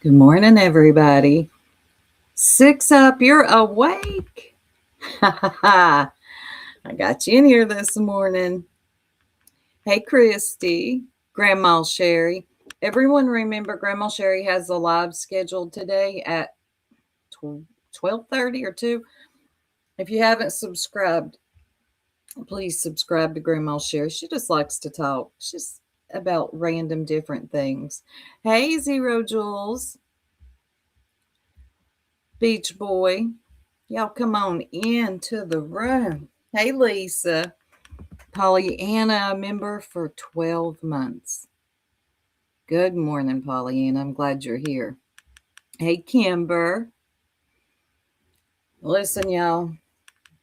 Good morning, everybody. Six up, you're awake. Ha ha ha. I got you in here this morning. Hey, Christy, Grandma Sherry. Everyone remember Grandma Sherry has a live scheduled today at 12:30 or 2. If you haven't subscribed, please subscribe to Grandma Sherry. She just likes to talk. She's about random different things. Hey, Zero Jules, Beach Boy. Y'all come on into the room. Hey, Lisa. Pollyanna, a member for 12 months. Good morning, Pollyanna. I'm glad you're here. Hey, Kimber. Listen, y'all,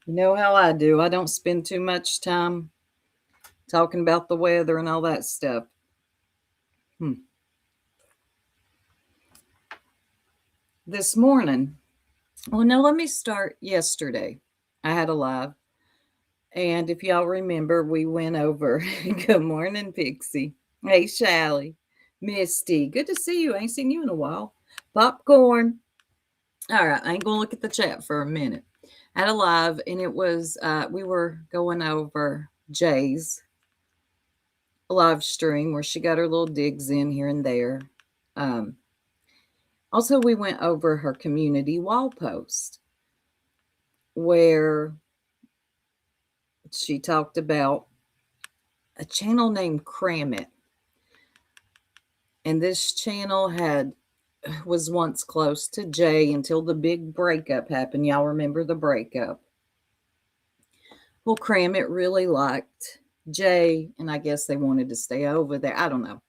you know how I do. I don't spend too much time talking about the weather and all that stuff. This morning, well, no, let me start yesterday. I had a live. And if y'all remember, we went over. Good morning, Pixie. Hey, Shally. Misty. Good to see you. I ain't seen you in a while. Popcorn. All right. I ain't going to look at the chat for a minute. I had a live, and it was, we were going over Jay's live stream where she got her little digs in here and there. Also, we went over her community wall post where she talked about a channel named Cram It. And this channel was once close to Jay until the big breakup happened. Y'all remember the breakup? Well, Cram It really liked Jay, and I guess they wanted to stay over there. I don't know.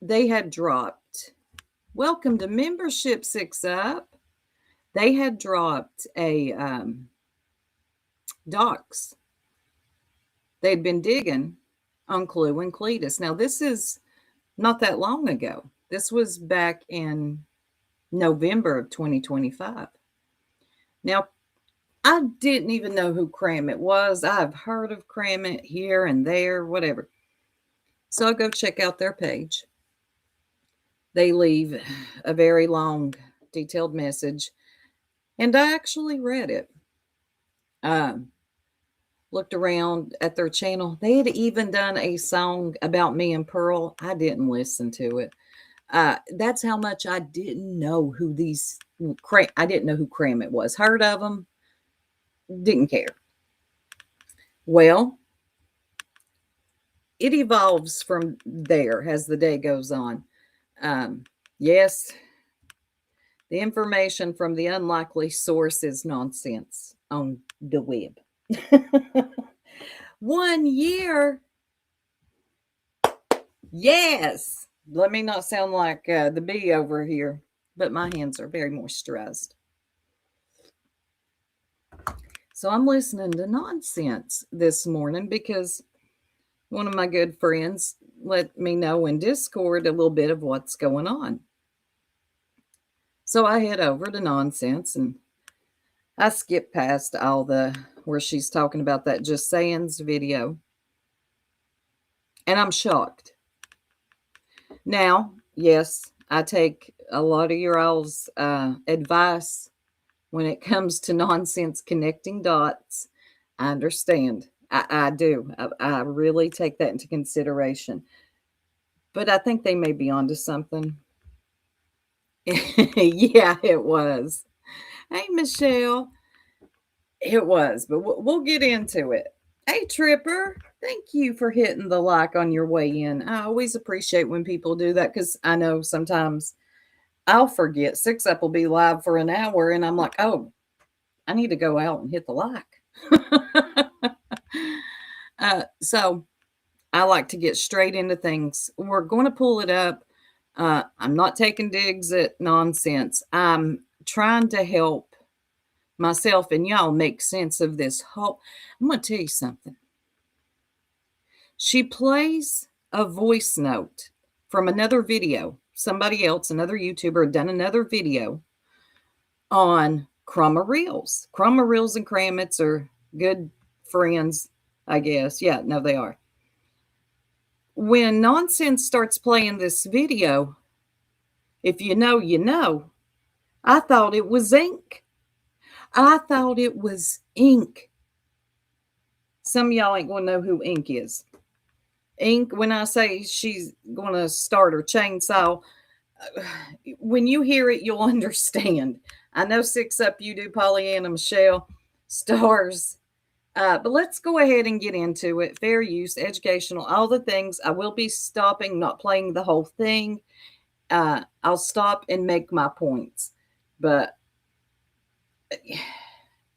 They had dropped, welcome to membership 6 Up. They had dropped a docs. They'd been digging on Clue and Cletus. Now, this is not that long ago. This was back in November of 2025. Now, I didn't even know who Cram It was. I've heard of Cram It here and there, whatever. So I go check out their page. They leave a very long, detailed message, and I actually read it. Looked around at their channel. They had even done a song about me and Pearl. I didn't listen to it. That's how much I didn't know who I didn't know who Cram It was. Heard of them, didn't care. Well, it evolves from there as the day goes on. Yes, the information from the unlikely source is nonsense on the web. 1 year. Yes. Let me not sound like the bee over here, but my hands are very moisturized. So I'm listening to nonsense this morning because one of my good friends let me know in Discord a little bit of what's going on. So I head over to nonsense and I skip past all the where she's talking about that Just Saying's video. And I'm shocked. Now, yes, I take a lot of your all's advice when it comes to nonsense connecting dots. I understand. I do. I really take that into consideration. But I think they may be onto something. Yeah, it was. Hey, Michelle. It was, but we'll get into it. Hey, Tripper. Thank you for hitting the like on your way in. I always appreciate when people do that because I know sometimes I'll forget. 6 Up will be live for an hour, and I'm like, oh, I need to go out and hit the like. So I like to get straight into things. We're going to pull it up. I'm not taking digs at nonsense. I'm trying to help myself and y'all make sense of this whole. I'm going to tell you something. She plays a voice note from another video. Somebody else, another YouTuber, had done another video on Chroma Reels. Chroma Reels and Kramits are good friends, I guess. Yeah, no, they are. When Nonsense starts playing this video, If you know, you know. I thought it was ink. I thought it was ink. Some of y'all ain't going to know who Ink is. Ink, when I say she's going to start her chainsaw, when you hear it, you'll understand. I know Six Up, you do, Pollyanna, Michelle, stars. But let's go ahead and get into it. Fair use, educational, all the things. I will be stopping, not playing the whole thing. I'll stop and make my points. But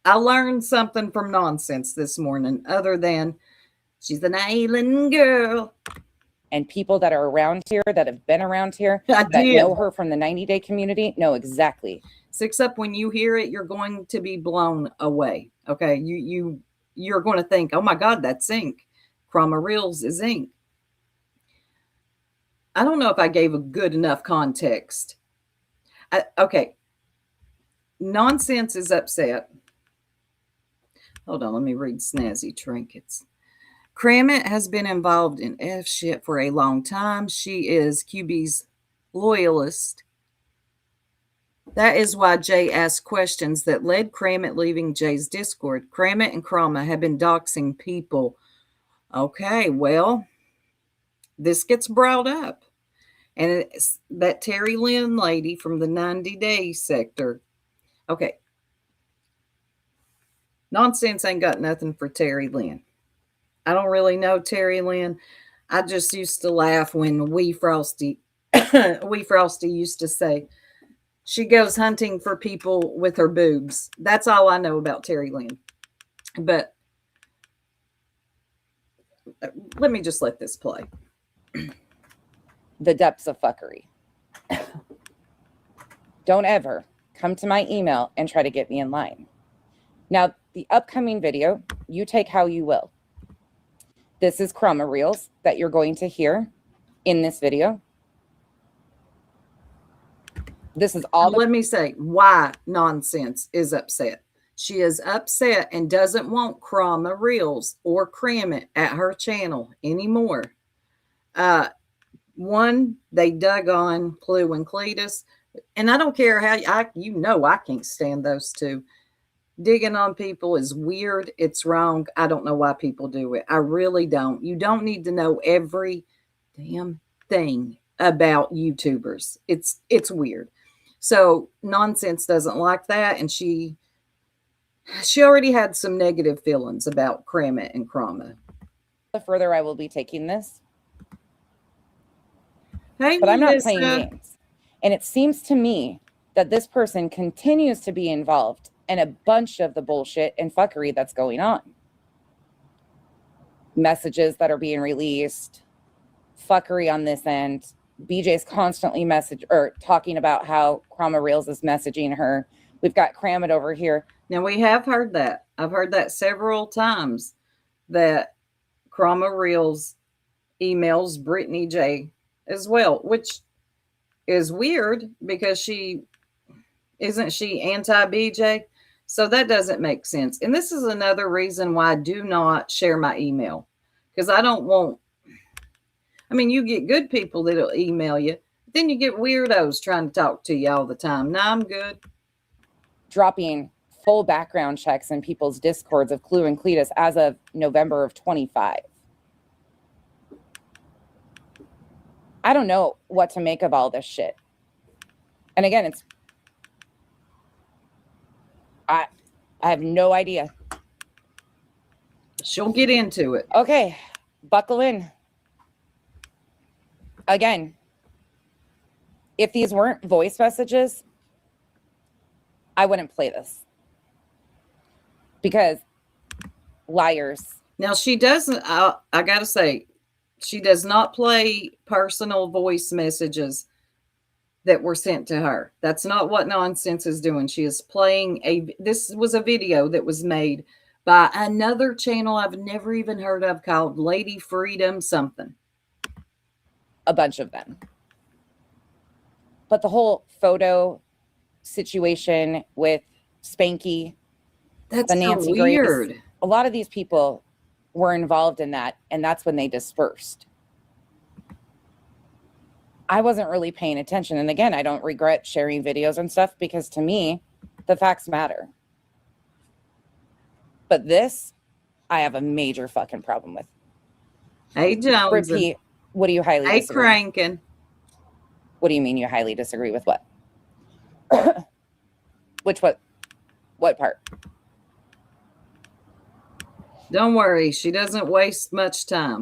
I learned something from nonsense this morning, other than she's an island girl. And people that are around here, that have been around here, I that did. know her from the 90-day community, know exactly. Six Up, when you hear it, you're going to be blown away. Okay, you're going to think, oh my God, that's ink. Chroma Reels is ink. I don't know if I gave a good enough context. Okay, nonsense is upset. Hold on, let me read Snazzy Trinkets. Kramit has been involved in F shit for a long time. She is QB's loyalist. That is why Jay asked questions that led Kramit leaving Jay's Discord. Kramit and Chroma have been doxing people. Okay, well, this gets brought up. And it's that Terry Lynn lady from the 90-day sector. Okay. Nonsense ain't got nothing for Terry Lynn. I don't really know Terry Lynn. I just used to laugh when Wee Frosty used to say, she goes hunting for people with her boobs. That's all I know about Terry Lynn. But let me just let this play. The depths of fuckery. Don't ever come to my email and try to get me in line. Now, the upcoming video, you take how you will. This is Chroma Reels that you're going to hear in this video. This is all. Let me say why nonsense is upset. She is upset and doesn't want Chroma Reels or Kramit at her channel anymore. One, they dug on Clue and Cletus, and I don't care how I can't stand those two. Digging on people is weird. It's wrong. I don't know why people do it. I really don't. You don't need to know every damn thing about YouTubers. It's weird. So nonsense doesn't like that, and she already had some negative feelings about Kramit and Chroma. The further I will be taking this. Hey, but I'm not playing games. And it seems to me that this person continues to be involved in a bunch of the bullshit and fuckery that's going on. Messages that are being released, fuckery on this end. BJ's constantly talking about how Chroma Reels is messaging her. We've got Kramit over here. Now, we have heard that. I've heard that several times, that Chroma Reels emails Brittany J as well, which is weird because she anti-BJ? So that doesn't make sense. And this is another reason why I do not share my email, because I don't want, you get good people that'll email you, but then you get weirdos trying to talk to you all the time. No, I'm good. Dropping full background checks in people's discords of Clue and Cletus as of November of 25. I don't know what to make of all this shit. And again, I have no idea. She'll get into it. Okay, buckle in. Again, if these weren't voice messages, I wouldn't play this. Because liars. Now, she doesn't, I got to say, she does not play personal voice messages that were sent to her. That's not what nonsense is doing. She is playing this was a video that was made by another channel I've never even heard of called Lady Freedom something. A bunch of them. But the whole photo situation with Spanky, that's the Nancy weird. Grace, a lot of these people were involved in that, and that's when they dispersed. I wasn't really paying attention. And again, I don't regret sharing videos and stuff because to me, the facts matter. But this, I have a major fucking problem with. Hey, Jones. Repeat. What do you highly Hey, disagree? Crankin. What do you mean you highly disagree with what? What part? Don't worry. She doesn't waste much time.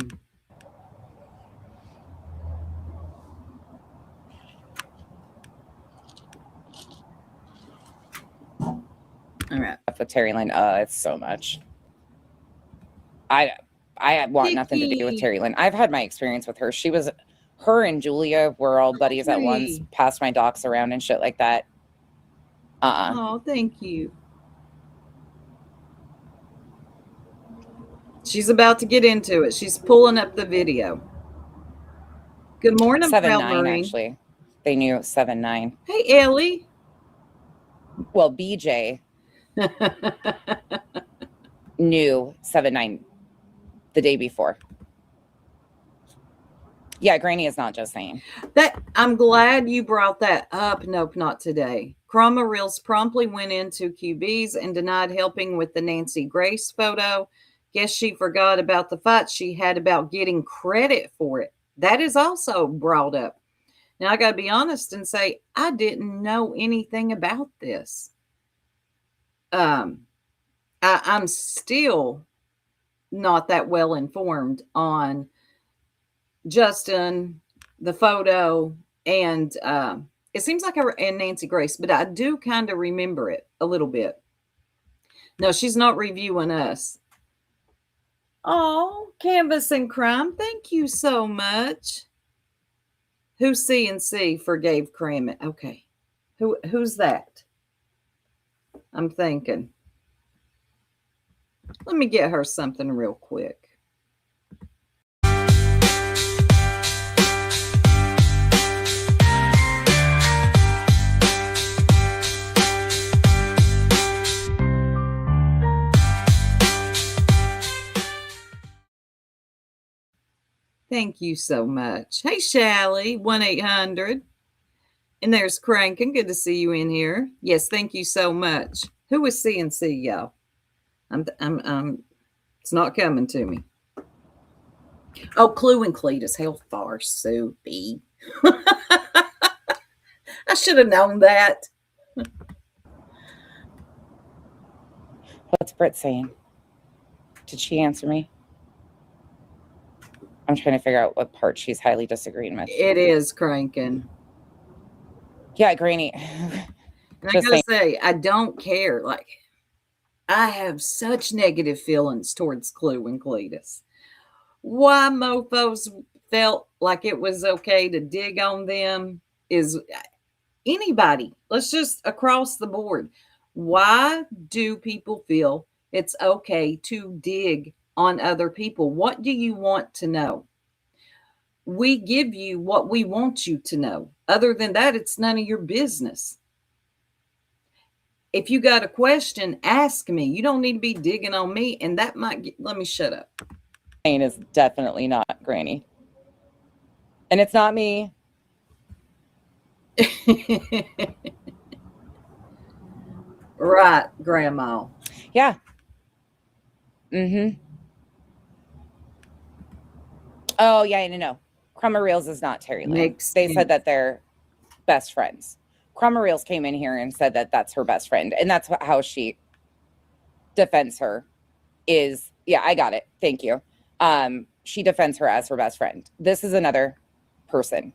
All right. With Terry Lynn, it's so much. I want nothing to do with Terry Lynn. I've had my experience with her. Her and Julia were all buddies at once, passed my docs around and shit like that. Oh, thank you. She's about to get into it. She's pulling up the video. Good morning, 7-9, actually. They knew 7-9. Hey, Ellie. Well, BJ knew 7-9 the day before. Yeah, Granny is not just saying. That I'm glad you brought that up. Nope, not today. Chroma Reels promptly went into QB's and denied helping with the Nancy Grace photo. Guess she forgot about the fight she had about getting credit for it. That is also brought up. Now, I got to be honest and say, I didn't know anything about this. I'm still not that well informed on Justin, the photo, and it seems like and Nancy Grace, but I do kind of remember it a little bit. No, she's not reviewing us. Oh, Canvas and Crime, thank you so much. Who CNC forgave Kramet? Okay. Who's that? I'm thinking. Let me get her something real quick. Thank you so much. Hey, Shally, 1-800. And there's Crankin. Good to see you in here. Yes, thank you so much. Who is CNC, y'all? It's not coming to me. Oh, Clue and Cletus. Hell far, soupy. I should have known that. What's Britt saying? Did she answer me? I'm trying to figure out what part she's highly disagreeing with. It is Crankin. Yeah, Granny. I gotta say, I don't care. Like, I have such negative feelings towards Clue and Cletus. Why mofos felt like it was okay to dig on them is anybody. Let's just across the board. Why do people feel it's okay to dig on other people? What do you want to know? We give you what we want you to know. Other than that, it's none of your business. If you got a question, ask me. You don't need to be digging on me, and that might let me shut up. Is definitely not Granny. And it's not me. Right, Grandma. Yeah. Mm-hmm. Oh, yeah, no. Chroma Reels is not Terry Lynn. They said that they're best friends. Chroma Reels came in here and said that that's her best friend. And that's how she defends her is, yeah, I got it. Thank you. She defends her as her best friend. This is another person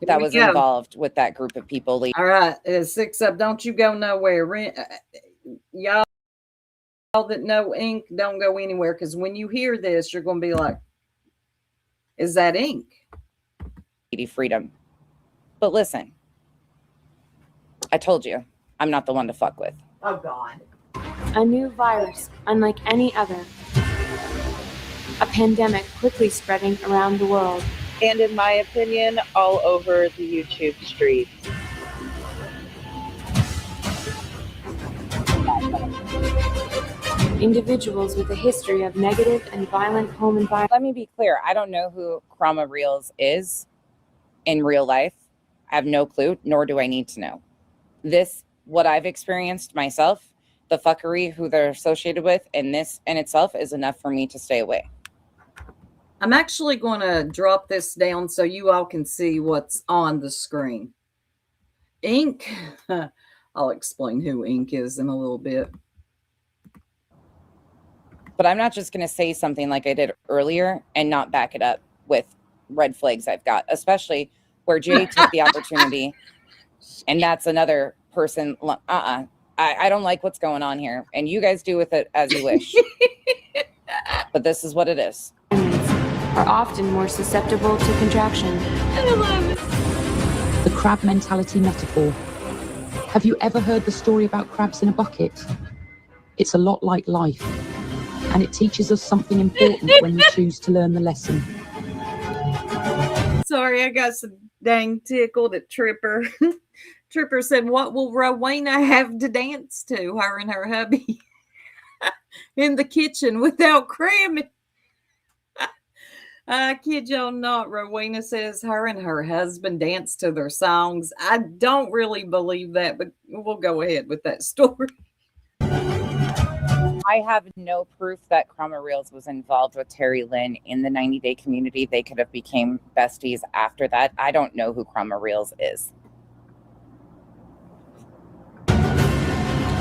that was involved with that group of people. All right, it's 6 up. Don't you go nowhere. Y'all that know ink, don't go anywhere, because when you hear this, you're going to be like, is that ink? Freedom. But listen, I told you, I'm not the one to fuck with. Oh, God. A new virus, unlike any other. A pandemic quickly spreading around the world. And in my opinion, all over the YouTube streets. Individuals with a history of negative and violent home environment. Let me be clear. I don't know who Chroma Reels is. in real life, I have no clue, nor do I need to know. This, what I've experienced myself, the fuckery who they're associated with, and this in itself is enough for me to stay away. I'm actually going to drop this down so you all can see what's on the screen. Ink, I'll explain who Ink is in a little bit. But I'm not just going to say something like I did earlier and not back it up with red flags I've got, especially where Jay took the opportunity. And that's another person. I don't like what's going on here. And you guys do with it as you wish. But this is what it is. Are often more susceptible to contraction. The crab mentality metaphor. Have you ever heard the story about crabs in a bucket? It's a lot like life, and it teaches us something important when we choose to learn the lesson. Sorry, I got so dang tickled at Tripper. Tripper said, "What will Rowena have to dance to, her and her hubby, in the kitchen without cramming?" I kid y'all not. Rowena says her and her husband dance to their songs. I don't really believe that, but we'll go ahead with that story. I have no proof that Chroma Reels was involved with Terry Lynn in the 90-day community. They could have became besties after that. I don't know who Chroma Reels is.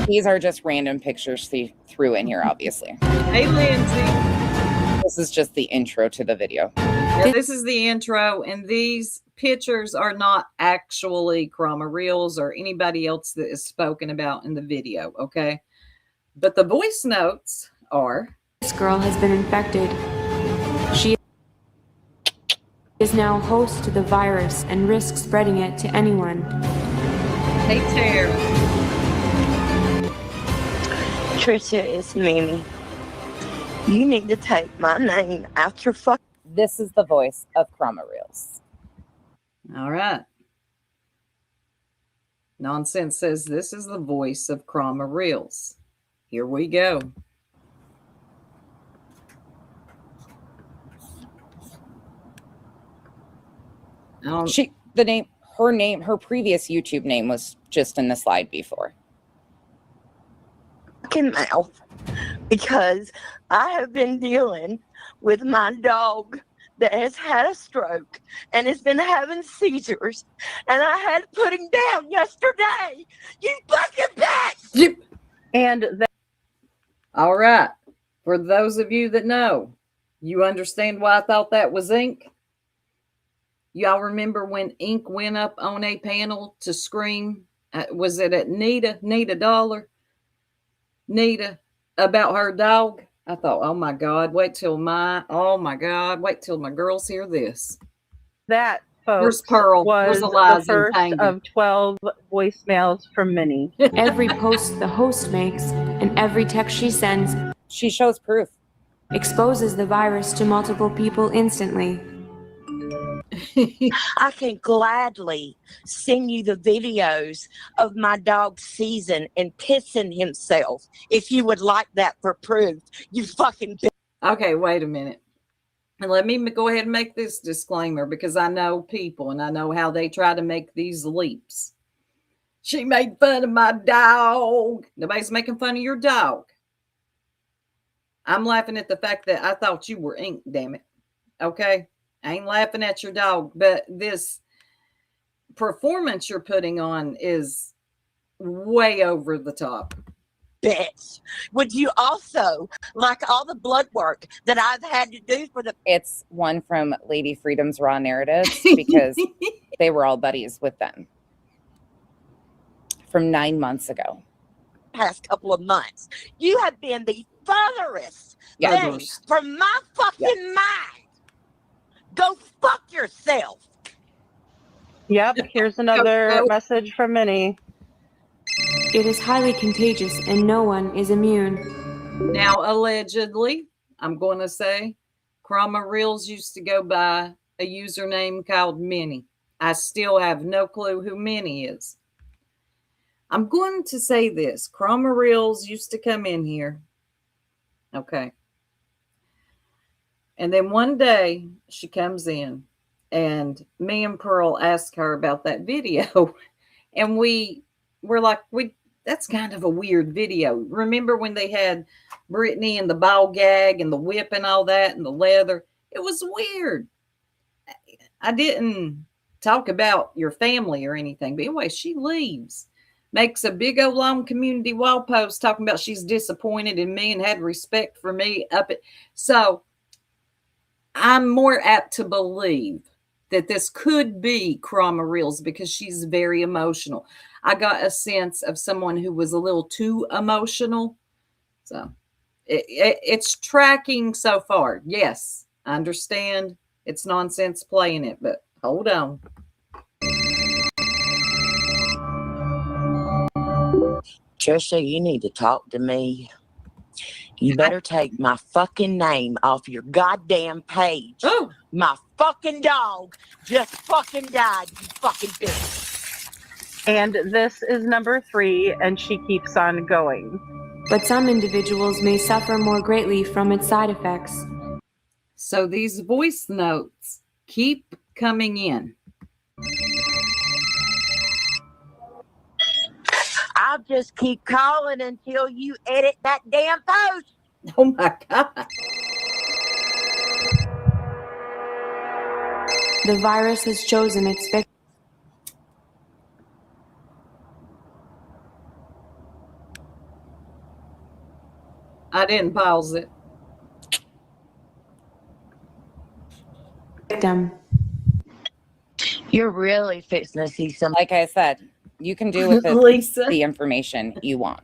These are just random pictures she threw in here, obviously. Hey, Lindsay. This is just the intro to the video. Yeah, this is the intro, and these pictures are not actually Chroma Reels or anybody else that is spoken about in the video, okay? But the voice notes are... This girl has been infected. She is now host to the virus and risks spreading it to anyone. Hey, Tara. Trisha, it's Mimi. You need to take my name out your fucking... This is the voice of Chroma Reels. All right. Nonsense says this is the voice of Chroma Reels. Here we go. Her previous YouTube name was just in the slide before. Mouth, because I have been dealing with my dog that has had a stroke and has been having seizures, and I had to put him down yesterday. You fucking bitch! Yep. And that All right. For those of you that know, you understand why I thought that was Ink? Y'all remember when Ink went up on a panel to scream? Was it at Nita Dollar? Nita, about her dog? I thought, oh my God, wait till my girls hear this. that folks Where's Pearl? was Where's the Eliza and first Tanga? of 12 voicemails from Minnie. Every post the host makes and every text she sends She shows proof. exposes the virus to multiple people instantly. I can gladly send you the videos of my dog seizing and pissing himself if you would like that for proof. You fucking bitch. Okay, wait a minute. And let me go ahead and make this disclaimer because I know people and I know how they try to make these leaps. She made fun of my dog. Nobody's making fun of your dog. I'm laughing at the fact that I thought you were Ink, damn it. Okay? I ain't laughing at your dog, but this performance you're putting on is way over the top. Bitch. Would you also like all the blood work that I've had to do for the It's one from Lady Freedom's Raw Narratives because they were all buddies with them from 9 months ago. past couple of months? You have been the furthest Yeah. thing from my fucking mind. Go fuck yourself. Yep, here's another message from Minnie. It is highly contagious and no one is immune. Now, allegedly, I'm going to say Chroma Reels used to go by a username called Minnie. I still have no clue who Minnie is. I'm going to say this. Chroma Reels used to come in here. Okay. And then one day she comes in and me and Pearl asked her about that video, and we were like, that's kind of a weird video. Remember when they had Brittany and the ball gag and the whip and all that and the leather? It was weird. I didn't talk about your family or anything, but anyway, she leaves, makes a big old long community wall post talking about she's disappointed in me and had respect for me so I'm more apt to believe that this could be Krama Reels because she's very emotional. I got a sense of someone who was a little too emotional. So it's tracking so far. Yes, I understand it's nonsense playing it, but hold on. Trisha, you need to talk to me. You better take my fucking name off your goddamn page. Oh, My fucking dog just fucking died, you fucking bitch. And this is number 3, and she keeps on going. But some individuals may suffer more greatly from its side effects. so these voice notes keep coming in. I'll just keep calling until you edit that damn post. Oh my God. The virus has chosen its victim. I didn't pause it. You're really fixing to see some. Like I said, you can do with it Lisa, the information you want.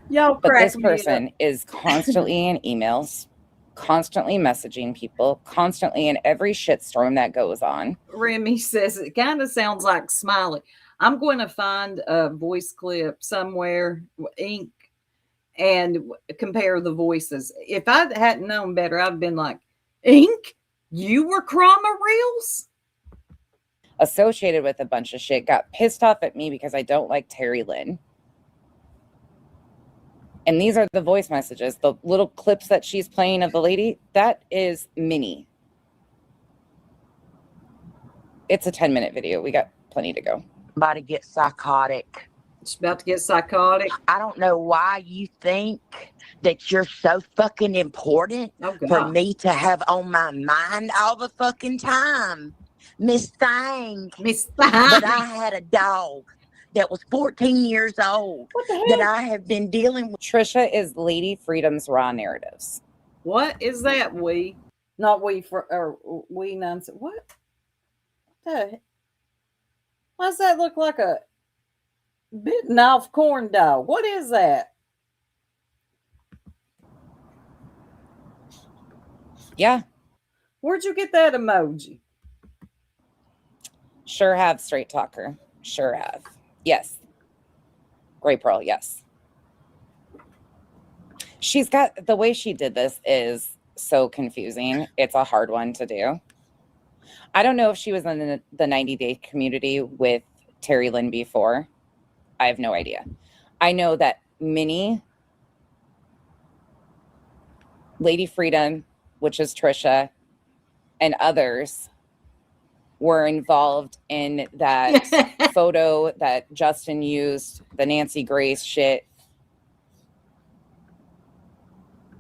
y'all But crack this me up. person is constantly in emails, constantly messaging people, constantly in every shitstorm that goes on. Remy says it kind of sounds like Smiley. I'm going to find a voice clip somewhere, ink, and compare the voices. If I hadn't known better, I'd been like, Ink, you were Krama Reels? Associated with a bunch of shit, got pissed off at me because I don't like Terry Lynn. And these are the voice messages, the little clips that she's playing of the lady. That is Minnie. It's a 10-minute video. We got plenty to go. About to get psychotic. She's about to get psychotic. I don't know why you think that you're so fucking important Oh, for God. me to have on my mind all the fucking time. Miss Thang. Miss But Thang. I had a dog that was 14 years old What the that hell? I have been dealing with. Trisha is Lady Freedom's Raw Narratives. What is that, we? Not we for, or we nonsense. What? The, why does that look like a bitten off corn dog? What is that? Yeah, Where'd you get that emoji? sure have, Straight Talker. Sure have. Yes. Gray Pearl, yes. She's got, the way she did this is so confusing. It's a hard one to do. I don't know if she was in the 90-day community with Terry Lynn before. I have no idea. I know that Minnie, Lady Freedom, which is Trisha, and others were involved in that photo that Justin used, the Nancy Grace shit.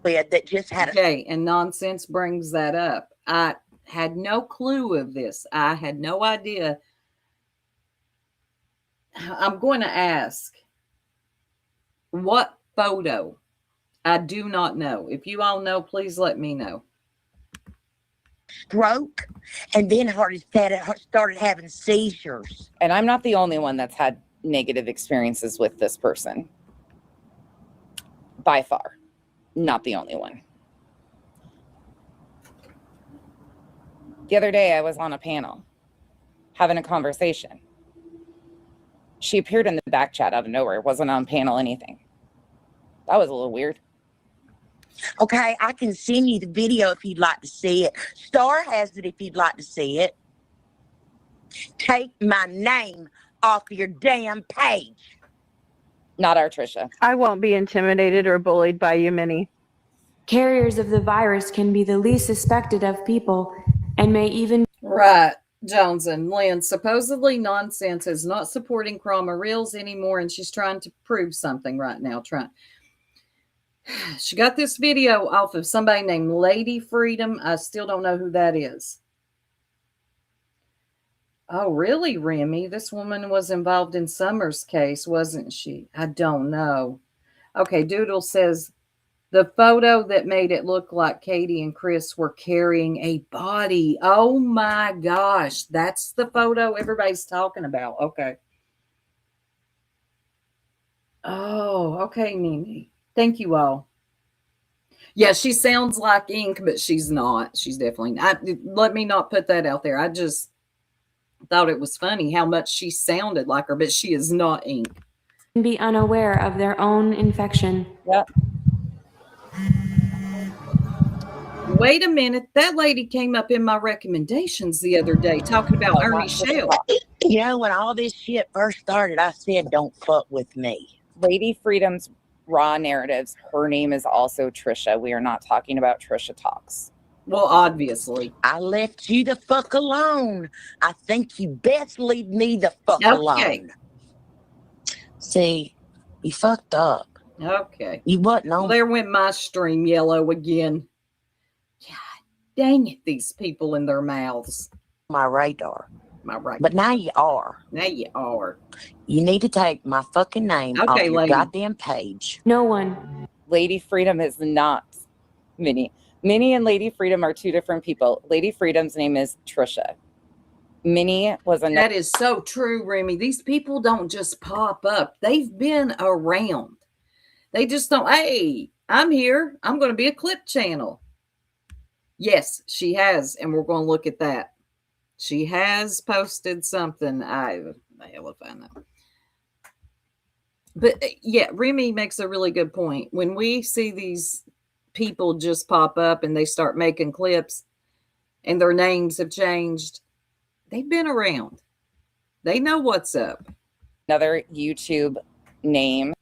That just had a Okay, and nonsense brings that up. I had no clue of this. I had no idea. I'm going to ask, what photo? I do not know. If you all know, please let me know. stroke and then started having seizures. And I'm not the only one that's had negative experiences with this person. By far. Not the only one. The other day I was on a panel having a conversation. She appeared in the back chat out of nowhere. Wasn't on panel, anything. That was a little weird. Okay, I can send you the video if you'd like to see it. Star has it if you'd like to see it. Take my name off your damn page. Not our Trisha. I won't be intimidated or bullied by you, Minnie. Carriers of the virus can be the least suspected of people and may even Right, Jones and Lynn. Supposedly, Nonsense is not supporting Krama Reels anymore, and she's trying to prove something right now. She got this video off of somebody named Lady Freedom. I still don't know who that is. Oh, really, Remy? This woman was involved in Summer's case, wasn't she? I don't know. Okay, Doodle says the photo that made it look like Katie and Chris were carrying a body. Oh my gosh, that's the photo everybody's talking about. Okay. Oh, okay, Mimi. Thank you all. Yeah, she sounds like Ink, but she's not. She's definitely not. Let me not put that out there. I just thought it was funny how much she sounded like her, but she is not Ink. be unaware of their own infection. Yep. Wait a minute. That lady came up in my recommendations the other day talking about Ernie Shell. You know, when all this shit first started, I said, don't fuck with me. Lady Freedom's raw narratives. Her name is also Trisha. We are not talking about Trisha Talks. Well, obviously. I left you the fuck alone. I think you best leave me the fuck alone. See, you fucked up. Okay. You wasn't Well, on there went my stream yellow again. God dang it, these people in their mouths. my radar. My right. But now you are. Now you are. You need to take my fucking name off Okay, your lady. goddamn page. No one. Lady Freedom is not Minnie. Minnie and Lady Freedom are two different people. Lady Freedom's name is Trisha. Minnie was a That is so true, Remy. These people don't just pop up. They've been around. They just don't, hey, I'm here. I'm going to be a clip channel. Yes, she has. And we're going to look at that. She has posted something. The hell if I know. But yeah, Remy makes a really good point. When we see these people just pop up and they start making clips and their names have changed, they've been around. They know what's up. another YouTube name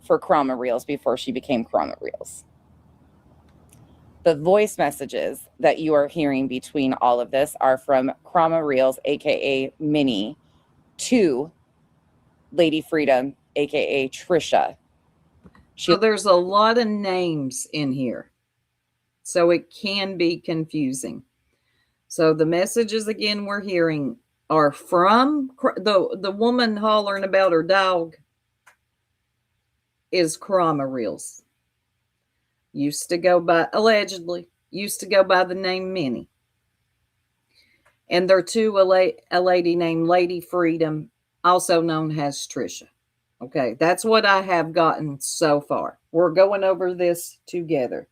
for Krama Reels before she became Krama Reels. The voice messages that you are hearing between all of this are from Krama Reels, aka Minnie, to Lady Freedom, aka Trisha. So there's a lot of names in here. So it can be confusing. So the messages again we're hearing are from the woman hollering about her dog is Krama Reels. Used to go by, allegedly, used to go by the name Minnie. And they're to a lady named Lady Freedom, also known as Trisha. Okay, that's what I have gotten so far. We're going over this together.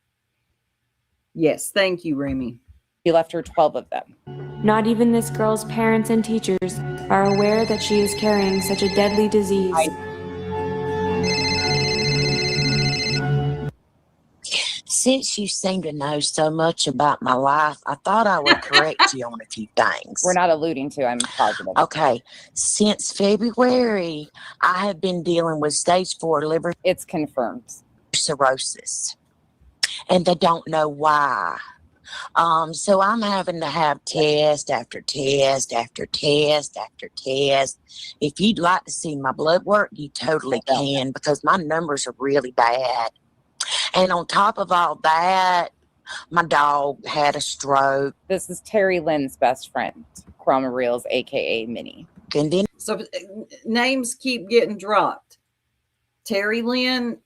Yes, thank you, Remy. She left her 12 of them. Not even this girl's parents and teachers are aware that she is carrying such a deadly disease. Since you seem to know so much about my life, I thought I would correct you on a few things. We're not alluding to, I'm positive. Okay, since February, I have been dealing with stage 4 liver It's confirmed. cirrhosis, and they don't know why. So I'm having to have test after test after test after test. If you'd like to see my blood work, you totally can, because my numbers are really bad. And on top of all that, my dog had a stroke. This is Terry Lynn's best friend, Krama Reels, aka Minnie. And then So names keep getting dropped. Terry Lynn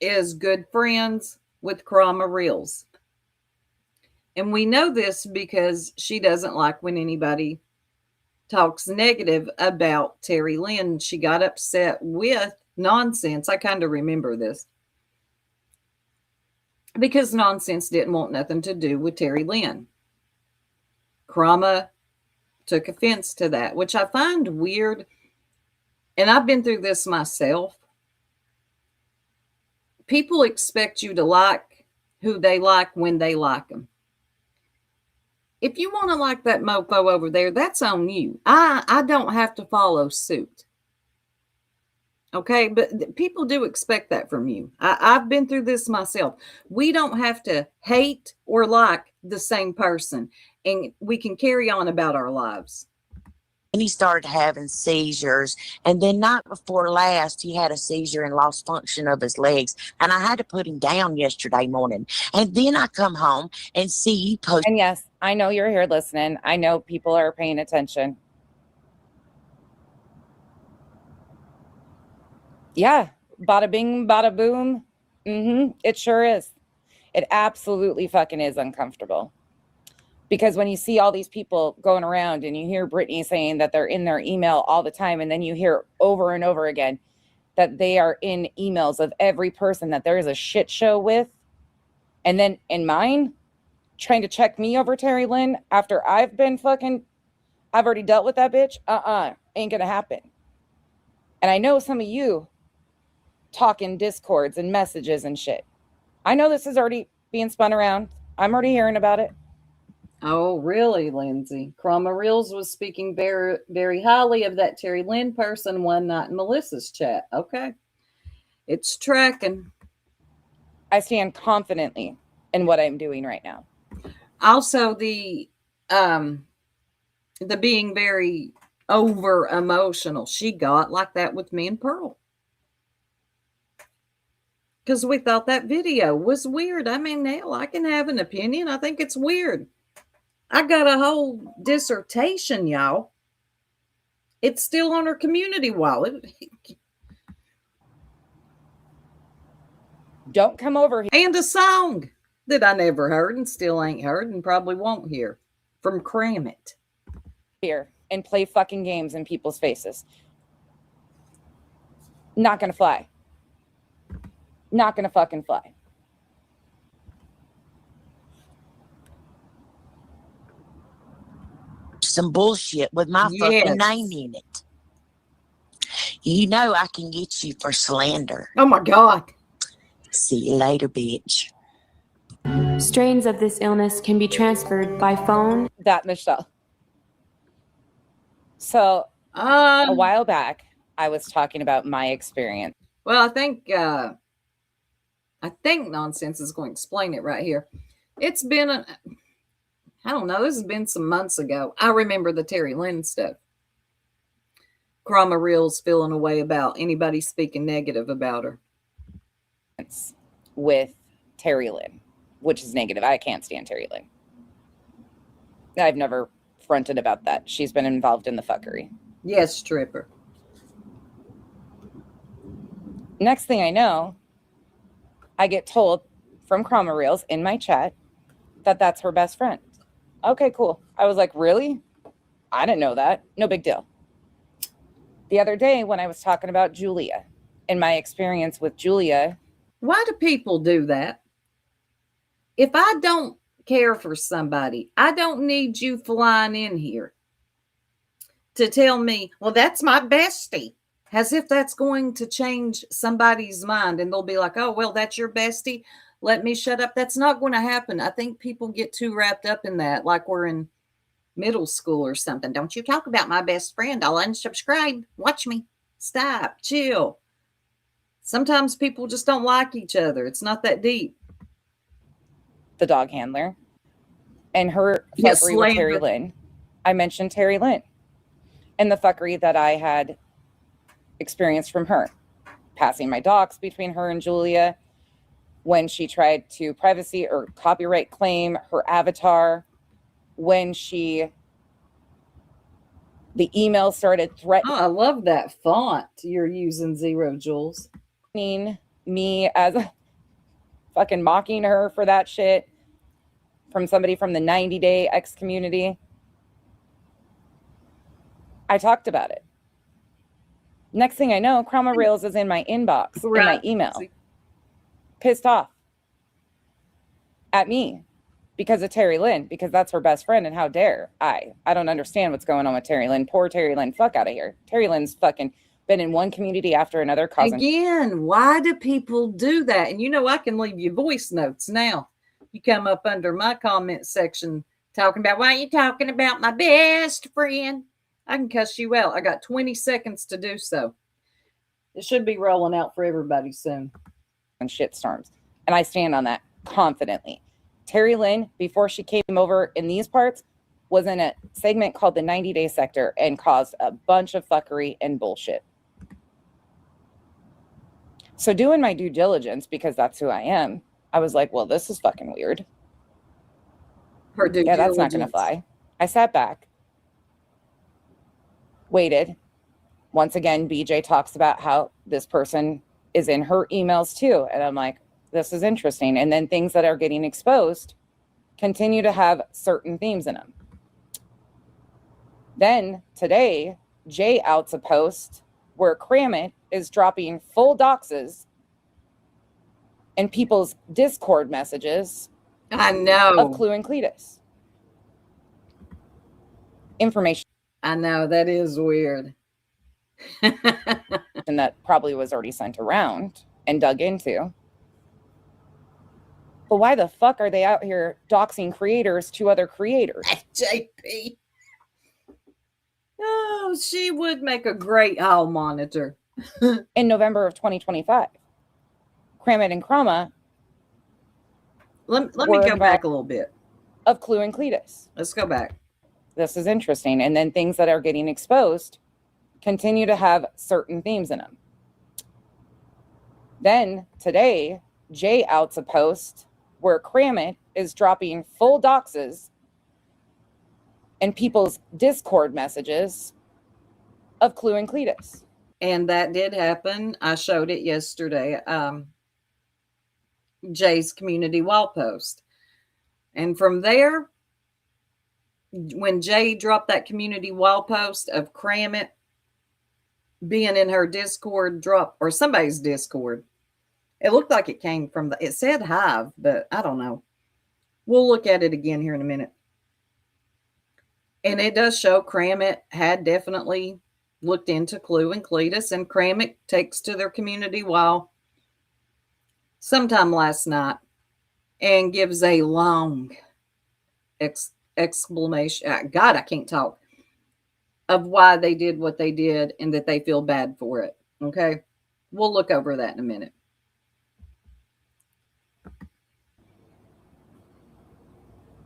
is good friends with Krama Reels. And we know this because she doesn't like when anybody talks negative about Terry Lynn. She got upset with Nonsense. I kind of remember this. Because Nonsense didn't want nothing to do with Terry Lynn. Krama took offense to that, which I find weird. And I've been through this myself. People expect you to like who they like when they like them. If you want to like that mofo over there, that's on you. I don't have to follow suit. Okay, but people do expect that from you. I've been through this myself. We don't have to hate or like the same person, and we can carry on about our lives. And he started having seizures. And then night before last, he had a seizure and lost function of his legs. And I had to put him down yesterday morning. And then I come home and see you post. And yes, I know you're here listening. I know people are paying attention. Yeah, bada bing, bada boom. It sure is. It absolutely fucking is uncomfortable. Because when you see all these people going around and you hear Brittany saying that they're in their email all the time, and then you hear over and over again that they are in emails of every person that there is a shit show with. And then in mine, trying to check me over Terry Lynn after I've already dealt with that bitch. Ain't gonna happen. And I know some of you talk in discords and messages and shit. I know this is already being spun around. I'm already hearing about it. Oh, really, Lindsay? Chroma Reels was speaking very, very highly of that Terry Lynn person one night in Melissa's chat. Okay. It's tracking. I stand confidently in what I'm doing right now. Also, the being very over emotional. She got like that with me and Pearl. Because we thought that video was weird. I mean, hell, I can have an opinion. I think it's weird. I got a whole dissertation, y'all. It's still on her community wall. Don't come over here. And a song that I never heard and still ain't heard and probably won't hear from Cram It. Here and play fucking games in people's faces. Not gonna fly. Not gonna fucking fly. Some bullshit with my fucking name in it. You know I can get you for slander. Oh my God. See you later, bitch. Strains of this illness can be transferred by phone. That, Michelle. So a while back, I was talking about my experience. Well, I think Nonsense is going to explain it right here. It's been I don't know. This has been some months ago. I remember the Terry Lynn stuff. Chroma Reels feeling away about anybody speaking negative about her. With Terry Lynn, which is negative. I can't stand Terry Lynn. I've never fronted about that. She's been involved in the fuckery. Yes, stripper. Next thing I know, I get told from Chroma Reels in my chat that that's her best friend. Okay, cool. I was like, really? I didn't know that. No big deal. The other day when I was talking about Julia and my experience with Julia. Why do people do that? If I don't care for somebody, I don't need you flying in here to tell me, well, that's my bestie. As if that's going to change somebody's mind and they'll be like, oh, well, that's your bestie. Let me shut up. That's not going to happen. I think people get too wrapped up in that, like we're in middle school or something. Don't you talk about my best friend. I'll unsubscribe. Watch me. Stop. Chill. Sometimes people just don't like each other. It's not that deep. The dog handler and her fuckery with Terry Lynn. I mentioned Terry Lynn and the fuckery that I had experienced from her. Passing my docs between her and Julia when she tried to privacy or copyright claim her avatar, when the email started threatening. Oh, I love that font you're using, Zero Jules. Me as fucking mocking her for that shit from somebody from the 90-day X community. I talked about it. Next thing I know, Chroma Reels is in my inbox, in my email. Pissed off at me because of Terry Lynn, because that's her best friend, and how dare I don't understand what's going on with Terry Lynn. Poor Terry Lynn, fuck out of here. Terry Lynn's fucking been in one community after another causing. Again, why do people do that? And you know, I can leave you voice notes now. You come up under my comment section talking about, why are you talking about my best friend? I can cuss you out. I got 20 seconds to do so. It should be rolling out for everybody soon. and shitstorms. And I stand on that confidently. Terry Lynn, before she came over in these parts, was in a segment called the 90-Day Sector and caused a bunch of fuckery and bullshit. So doing my due diligence, because that's who I am, I was like, well, this is fucking weird. Her due Yeah, that's not going to diligence. fly. I sat back, waited. Once again, BJ talks about how this person is in her emails too. And I'm like, this is interesting. And then things that are getting exposed continue to have certain themes in them. Then today, Jay outs a post where Kramit is dropping full doxes in people's Discord messages I of know. Clue and Cletus. Information I know. That is weird. that probably was already sent around and dug into. But why the fuck are they out here doxing creators to other creators? JP. Oh, she would make a great hall monitor. In November of 2025, Kramit and Krama Let me Were go back a little bit. of Clue and Cletus. Let's go back. This is interesting. And then things that are getting exposed continue to have certain themes in them. Then today, Jay outs a post where Kramit is dropping full doxes in people's Discord messages of Clue and Cletus. And that did happen. I showed it yesterday. Jay's community wall post. And from there, when Jay dropped that community wall post of Kramit being in her Discord drop or somebody's Discord, it looked like it came from it said Hive, but I don't know. We'll look at it again here in a minute. And it does show Kramit had definitely looked into Clue and Cletus, and Kramit takes to their community wall sometime last night and gives a long exclamation. God, I can't talk. Of why they did what they did and that they feel bad for it. Okay. We'll look over that in a minute.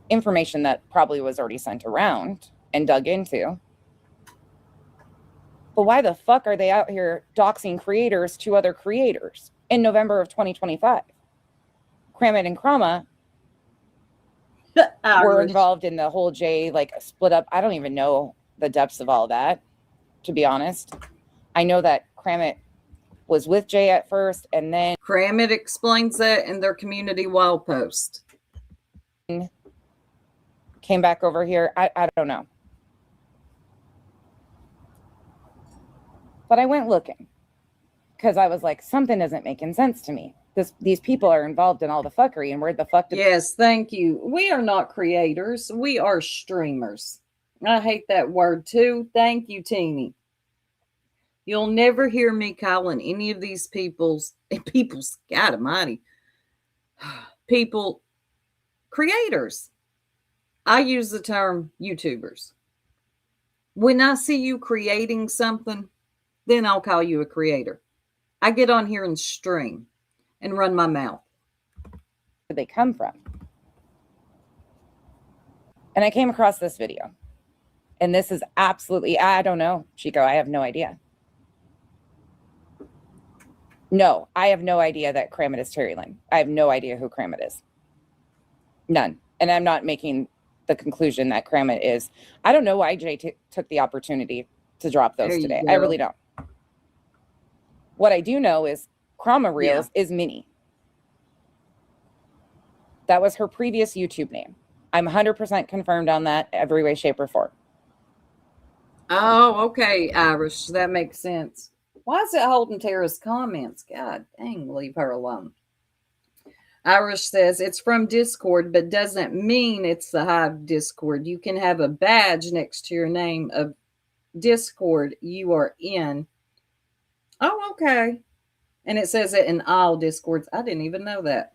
Information that probably was already sent around and dug into. But why the fuck are they out here doxing creators to other creators in November of 2025? Kramit and Krama were Irish. involved in the whole Jay like split up. I don't even know the depths of all that, to be honest. I know that Kramit was with Jay at first, and then Kramit explains that in their community wall post. came back over here. I don't know. But I went looking because I was like, something isn't making sense to me. These people are involved in all the fuckery, and where the fuck did Yes, thank you. We are not creators. We are streamers. I hate that word too. Thank you, Teeny. You'll never hear me calling any of these people's God almighty, people creators. I use the term YouTubers. When I see you creating something, then I'll call you a creator. I get on here and stream and run my mouth. they come from? And I came across this video. And this is absolutely, I don't know, Chico, I have no idea. No, I have no idea that Kramit is Terry Lynn. I have no idea who Kramit is. None. And I'm not making the conclusion that Kramit is. I don't know why Jay took the opportunity to drop those There you today. go. I really don't. What I do know is Krama Reels is Minnie. That was her previous YouTube name. I'm 100% confirmed on that every way, shape, or form. Oh, okay, Irish. That makes sense. Why is it holding Tara's comments? God dang, leave her alone. Irish says it's from Discord, but doesn't mean it's the Hive Discord. You can have a badge next to your name of Discord you are in. Oh, okay. And it says it in all Discords. I didn't even know that.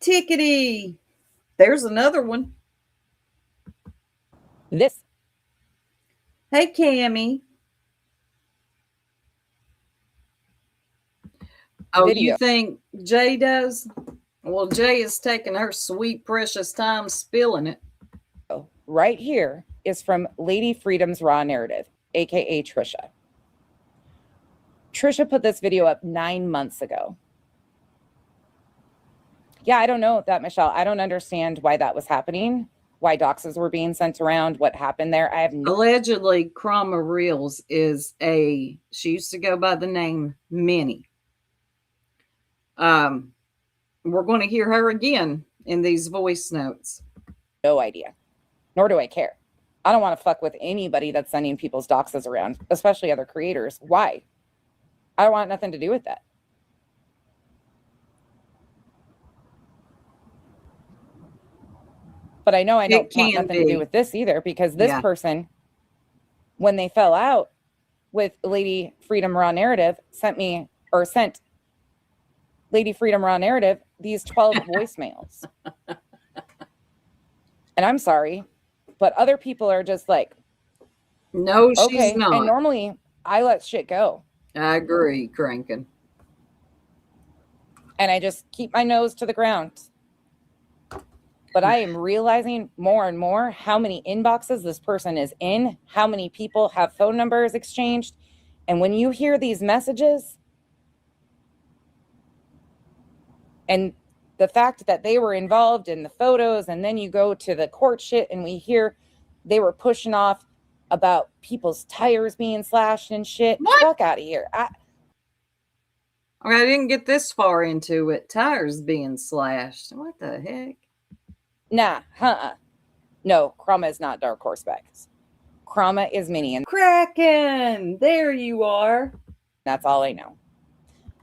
Tickety. There's another one. This Hey, Cammie. Oh, video. you think Jay does? Well, Jay is taking her sweet, precious time spilling it. Right here is from Lady Freedom's Raw Narrative, aka Trisha. Trisha put this video up 9 months ago. Yeah, I don't know that, Michelle. I don't understand why that was happening, why doxes were being sent around, what happened there. I have no. Allegedly, Chroma Reels she used to go by the name Minnie. We're going to hear her again in these voice notes. No idea, nor do I care. I don't want to fuck with anybody that's sending people's doxes around, especially other creators. Why? I want nothing to do with that. But I know I don't want nothing to do with this either, because this person, when they fell out with Lady Freedom Raw Narrative, sent Lady Freedom Raw Narrative these 12 voicemails. And I'm sorry, but other people are just like, no, she's okay. not. And normally I let shit go. I agree, cranking. And I just keep my nose to the ground. But I am realizing more and more how many inboxes this person is in, how many people have phone numbers exchanged. And when you hear these messages, and the fact that they were involved in the photos, and then you go to the court shit and we hear they were pushing off about people's tires being slashed and shit. What? Fuck out of here. I didn't get this far into it. Tires being slashed. What the heck? Nah, no, Chroma is not Dark Horse Specs. Chroma is Minnie, and Kraken, there you are. that's all I know.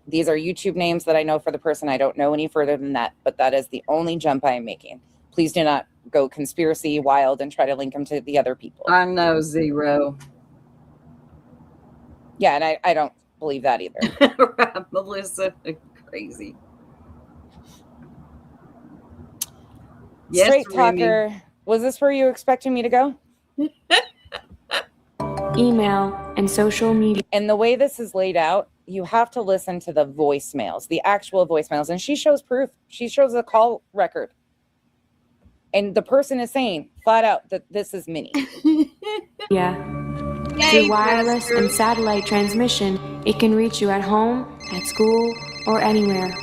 These are YouTube names that I know for the person. I don't know any further than that, but that is the only jump I am making. Please do not go conspiracy wild and try to link them to the other people. I know, Zero. Yeah, and I don't believe that either. Right, Melissa, crazy. Yes, Straight Remy. talker, was this where you expecting me to go? Email and social media. And the way this is laid out, you have to listen to the voicemails, the actual voicemails. And she shows proof. She shows a call record. And the person is saying flat out that this is Minnie. Yeah. Through wireless and satellite transmission, it can reach you at home, at school, or anywhere.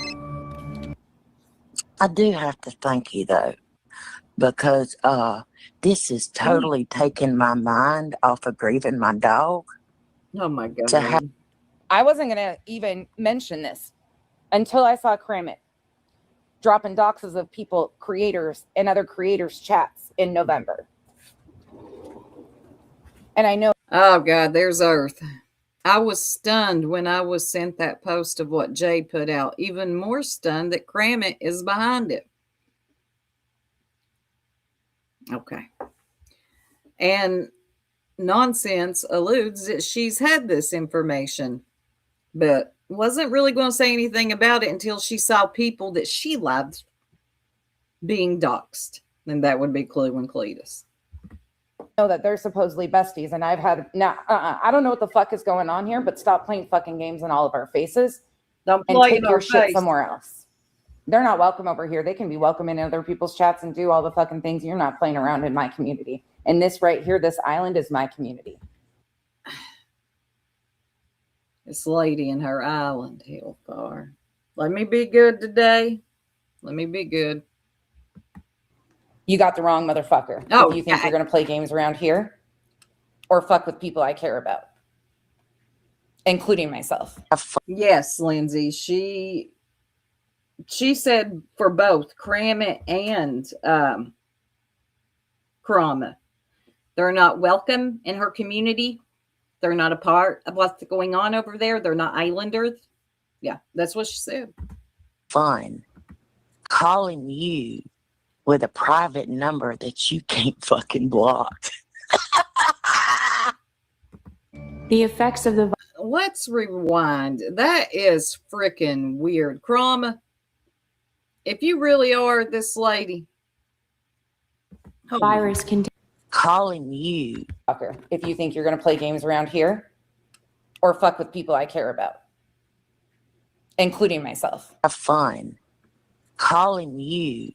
I do have to thank you though, because this is totally taking my mind off of grieving my dog. Oh my God. To have- I wasn't going to even mention this until I saw Kramit dropping doxes of people, creators, and other creators' chats in November. And I know. Oh God, there's Earth. I was stunned when I was sent that post of what Jay put out. Even more stunned that Kramit is behind it. Okay. And Nonsense alludes that she's had this information, but wasn't really going to say anything about it until she saw people that she loved being doxxed. And that would be Clue and Cletus. Know that they're supposedly besties, and I've had I don't know what the fuck is going on here, but stop playing fucking games in all of our faces Don't and play take in your our shit face. somewhere else. They're not welcome over here. They can be welcome in other people's chats and do all the fucking things. You're not playing around in my community. And this right here, this island is my community. This lady in her island, Hellfire. Let me be good today. Let me be good. You got the wrong motherfucker. Oh, if you think God. you're going to play games around here or fuck with people I care about, including myself. Yes, Lindsay. She said for both Kramit and Krama, they're not welcome in her community. They're not a part of what's going on over there. They're not islanders. Yeah, that's what she said. Fun calling you with a private number that you can't fucking block. The effects of the Let's rewind. That is freaking weird. Krama, if you really are this lady, virus can Calling you. Fucker, if you think you're going to play games around here or fuck with people I care about. including myself. Have fun calling you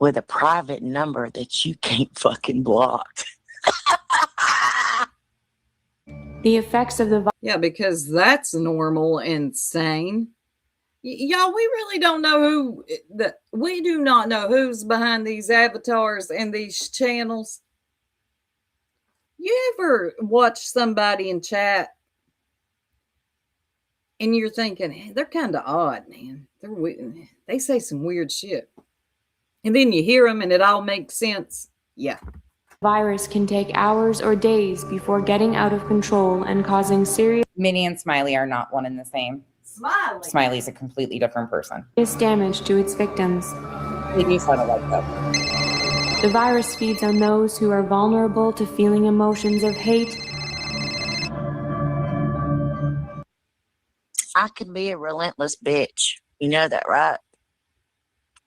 with a private number that you can't fucking block. The effects of the Yeah, because that's normal and sane. Y'all, we really don't know who we do not know who's behind these avatars and these channels. You ever watch somebody in chat and you're thinking, hey, they're kind of odd, man. They say some weird shit. And then you hear them and it all makes sense. Yeah. virus can take hours or days before getting out of control and causing serious Minnie and Smiley are not one and the same. Smiley. Smiley's a completely different person. damage to its victims. They do sound like that. The virus feeds on those who are vulnerable to feeling emotions of hate, I can be a relentless bitch. You know that, right?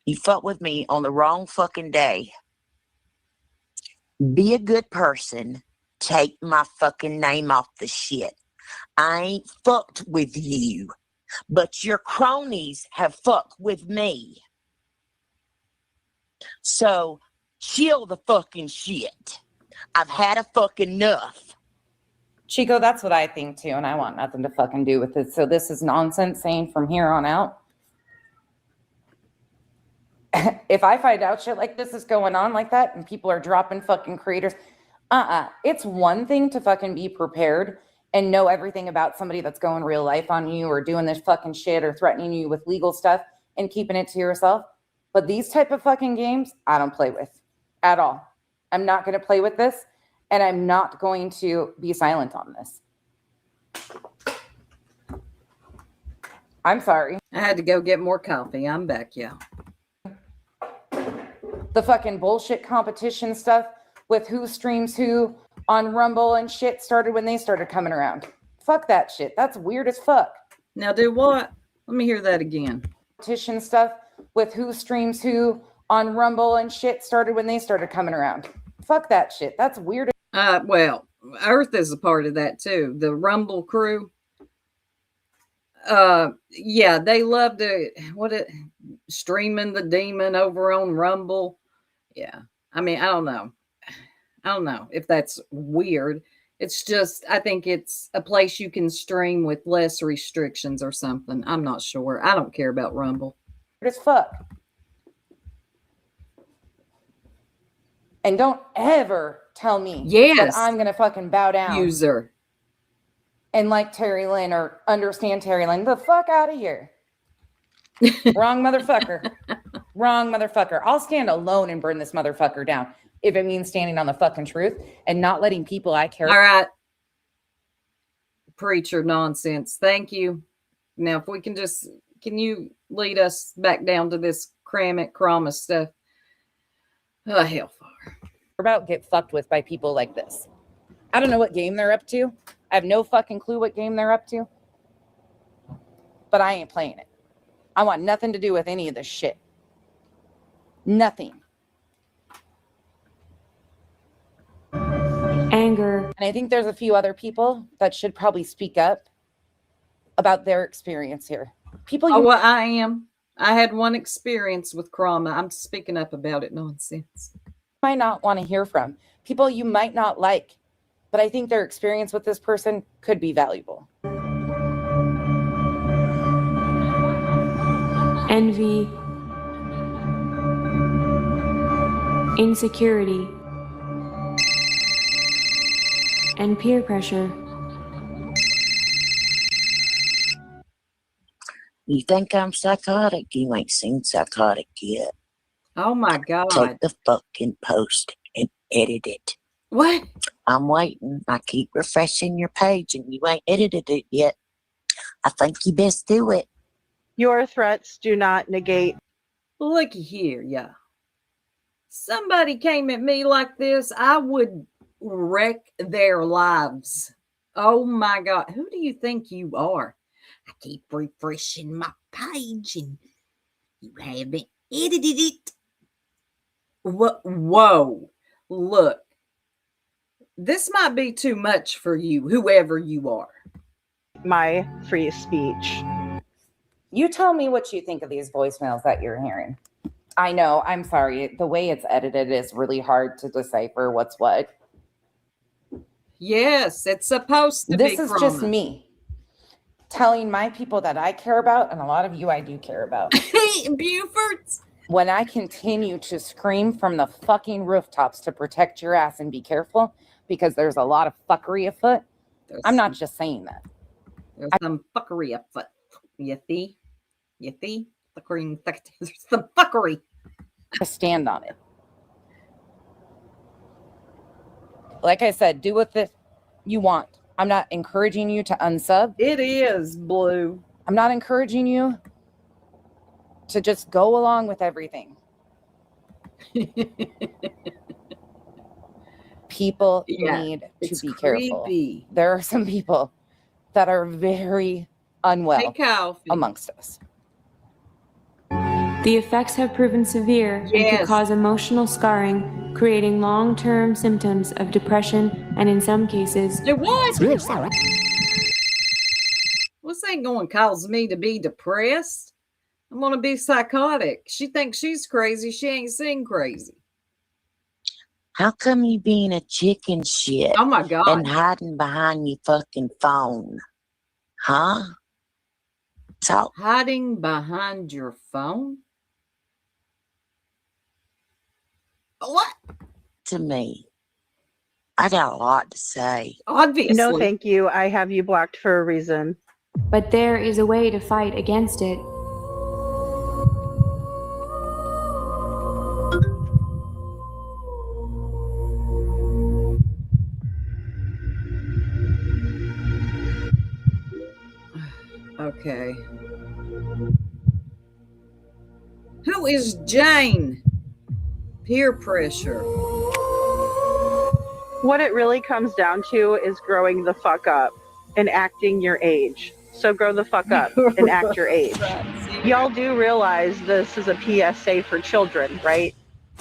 You fuck with me on the wrong fucking day. Be a good person. Take my fucking name off the shit. I ain't fucked with you, but your cronies have fucked with me. So chill the fucking shit. I've had a fucking enough. Chico, that's what I think too, and I want nothing to fucking do with it. So this is nonsense saying from here on out. If I find out shit like this is going on like that and people are dropping fucking creators, it's one thing to fucking be prepared and know everything about somebody that's going real life on you or doing this fucking shit or threatening you with legal stuff and keeping it to yourself. But these type of fucking games, I don't play with at all. I'm not going to play with this, and I'm not going to be silent on this. I'm sorry. I had to go get more coffee. I'm back, yeah. The fucking bullshit competition stuff with who streams who on Rumble and shit started when they started coming around. Fuck that shit. That's weird as fuck. Now do what? Let me hear that again. Competition stuff with who streams who on Rumble and shit started when they started coming around. Fuck that shit. That's weird. Well, Earth is a part of that too. The Rumble crew. Yeah, they love to streaming the demon over on Rumble. Yeah. I mean, I don't know if that's weird. It's just, I think it's a place you can stream with less restrictions or something. I'm not sure. I don't care about Rumble. Weird as fuck. And don't ever tell me that I'm going to fucking bow down. User. And like Terry Lynn or understand Terry Lynn. The fuck out of here. Wrong motherfucker. Wrong motherfucker. I'll stand alone and burn this motherfucker down if it means standing on the fucking truth and not letting people I care. All right. Preacher nonsense. Thank you. Now, if we can you lead us back down to this Krama stuff? Oh, hellfire. We're about to get fucked with by people like this. I don't know what game they're up to. I have no fucking clue what game they're up to. But I ain't playing it. I want nothing to do with any of this shit. Nothing. anger, And I think there's a few other people that should probably speak up about their experience here. People Oh, well, I am. I had one experience with Krama. I'm speaking up about it. Nonsense. might not want to hear from. People you might not like. But I think their experience with this person could be valuable. envy, insecurity, and peer pressure. You think I'm psychotic? You ain't seen psychotic yet. Oh my God. Take the fucking post and edit it. What? I'm waiting. I keep refreshing your page and you ain't edited it yet. I think you best do it. Your threats do not negate. Looky here, yeah. Somebody came at me like this, I would wreck their lives. Oh my God. Who do you think you are? I keep refreshing my page and you haven't edited it. Whoa. Look. This might be too much for you, whoever you are. My free speech. You tell me what you think of these voicemails that you're hearing. I know, I'm sorry. The way it's edited is really hard to decipher what's what. Yes, it's supposed to This be is just Chroma. me telling my people that I care about, and a lot of you I do care about. Hey, Buford's. When I continue to scream from the fucking rooftops to protect your ass and be careful because there's a lot of fuckery afoot, I'm not just saying that. There's some fuckery afoot. You see? You see? Fuckery. There's some fuckery. I stand on it. Like I said, do what you want. I'm not encouraging you to unsub. It is blue. I'm not encouraging you to just go along with everything. People Yeah, need to It's be careful. creepy. There are some people that are very unwell Hey, Coffee. amongst us. The effects have proven severe and Yes. could cause emotional scarring, creating long-term symptoms of depression and, in some cases, It was. What's that going to cause me to be depressed? I'm going to be psychotic. She thinks she's crazy. She ain't seen crazy. How come you being a chicken shit Oh, my God. and hiding behind your fucking phone? Huh? Talk Hiding behind your phone? What? to me. I got a lot to say. Obviously. No, thank you. I have you blocked for a reason. but there is a way to fight against it. Okay. Who is Jane? Peer pressure. What it really comes down to is growing the fuck up and acting your age. So grow the fuck up and act your age. Y'all do realize this is a PSA for children, right?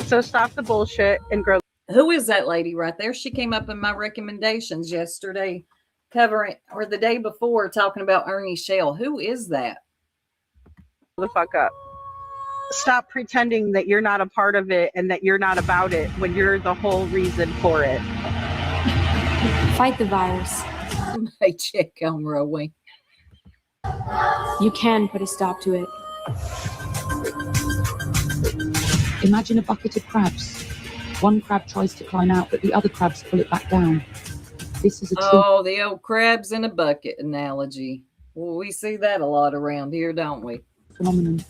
So stop the bullshit and grow Who is that lady right there? She came up in my recommendations yesterday, covering, or the day before, talking about Ernie Shell. Who is that? the fuck up. Stop pretending that you're not a part of it and that you're not about it when you're the whole reason for it. Fight the virus. Somebody check on Rowan. You can put a stop to it. Imagine a bucket of crabs. One crab tries to climb out, but the other crabs pull it back down. This is a true Oh, the old crabs in a bucket analogy. Well, we see that a lot around here, don't we? phenomenon.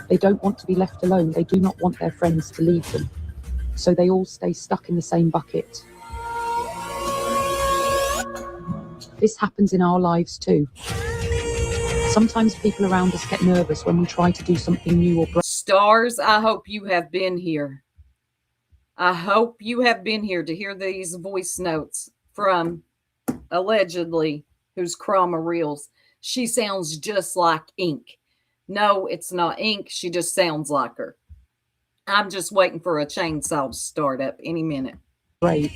They don't want to be left alone. They do not want their friends to leave them. So they all stay stuck in the same bucket. This happens in our lives too. Sometimes people around us get nervous when we try to do something new or Stars, I hope you have been here. I hope you have been here to hear these voice notes from allegedly who's Chroma Reels. She sounds just like Ink. No, it's not Ink. She just sounds like her. I'm just waiting for a chainsaw to start up any minute. brave,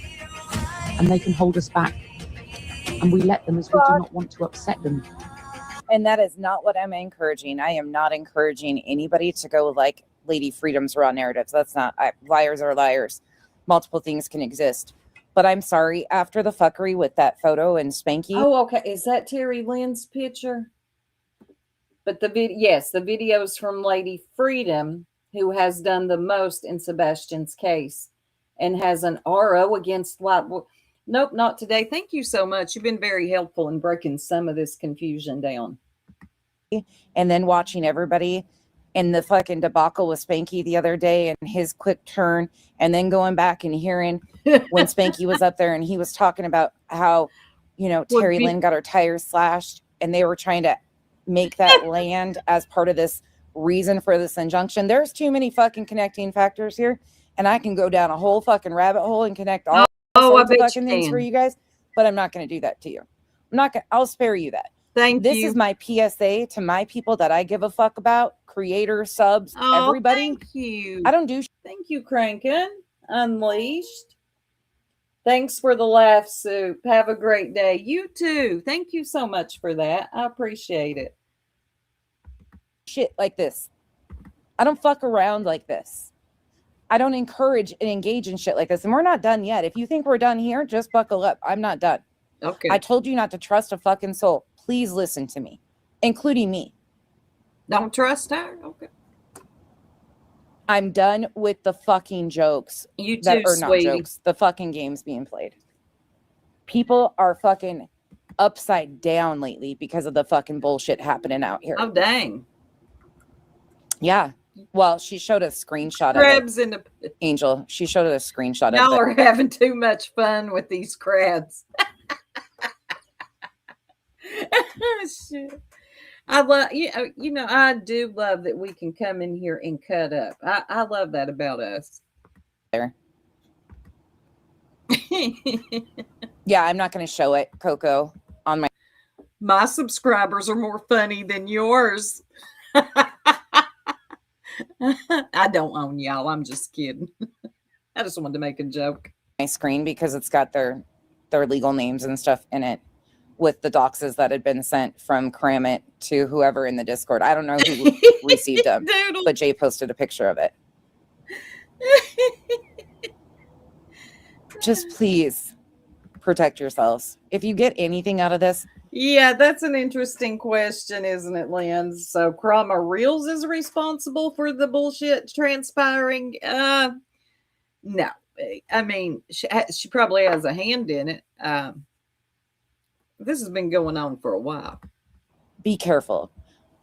and they can hold us back. And we let them as we do not want to upset them. And that is not what I'm encouraging. I am not encouraging anybody to go like Lady Freedom's raw narratives. That's not, liars are liars. Multiple things can exist. But I'm sorry, after the fuckery with that photo and Spanky. Oh, okay. Is that Terry Lynn's picture? But the video, yes, the video's from Lady Freedom, who has done the most in Sebastian's case and has an RO against white. Nope, not today. Thank you so much. You've been very helpful in breaking some of this confusion down. And then watching everybody in the fucking debacle with Spanky the other day and his quick turn, and then going back and hearing when Spanky was up there and he was talking about how, you know, Well, Terry Lynn got her tires slashed and they were trying to make that land as part of this reason for this injunction. There's too many fucking connecting factors here, and I can go down a whole fucking rabbit hole and connect all I sorts of bet fucking you things for can. you guys, but I'm not going to do that to you. I'm not going to, I'll spare you that. Thank This you. is my PSA to my people that I give a fuck about, creators, subs, Oh, everybody. Thank you. I don't do Thank you, Crankin. Unleashed. Thanks for the laugh soup. Have a great day. You too. Thank you so much for that. I appreciate it. shit like this. I don't fuck around like this. I don't encourage and engage in shit like this. And we're not done yet. If you think we're done here, just buckle up. I'm not done. Okay. I told you not to trust a fucking soul. Please listen to me, including me. Don't trust her? Okay. I'm done with the fucking jokes. You That too, are not sweetie. jokes. The fucking games being played. People are fucking upside down lately because of the fucking bullshit happening out here. Oh, dang. Yeah. Well, she showed a screenshot of it. Crabs in the... Angel, she showed a screenshot of Y'all it. are having too much fun with these crabs. Shit. I love you know, I do love that we can come in here and cut up. I love that about us. There. Yeah, I'm not going to show it, Coco, on my. My subscribers are more funny than yours. I don't own y'all. I'm just kidding. I just wanted to make a joke. My screen because it's got their legal names and stuff in it with the doxes that had been sent from Kramit to whoever in the Discord. I don't know who received them, Doodle. but Jay posted a picture of it. Just please protect yourselves. If you get anything out of this, Yeah, that's an interesting question, isn't it, Lynn? So Krama Reels is responsible for the bullshit transpiring? No. I mean, she probably has a hand in it. This has been going on for a while. be careful.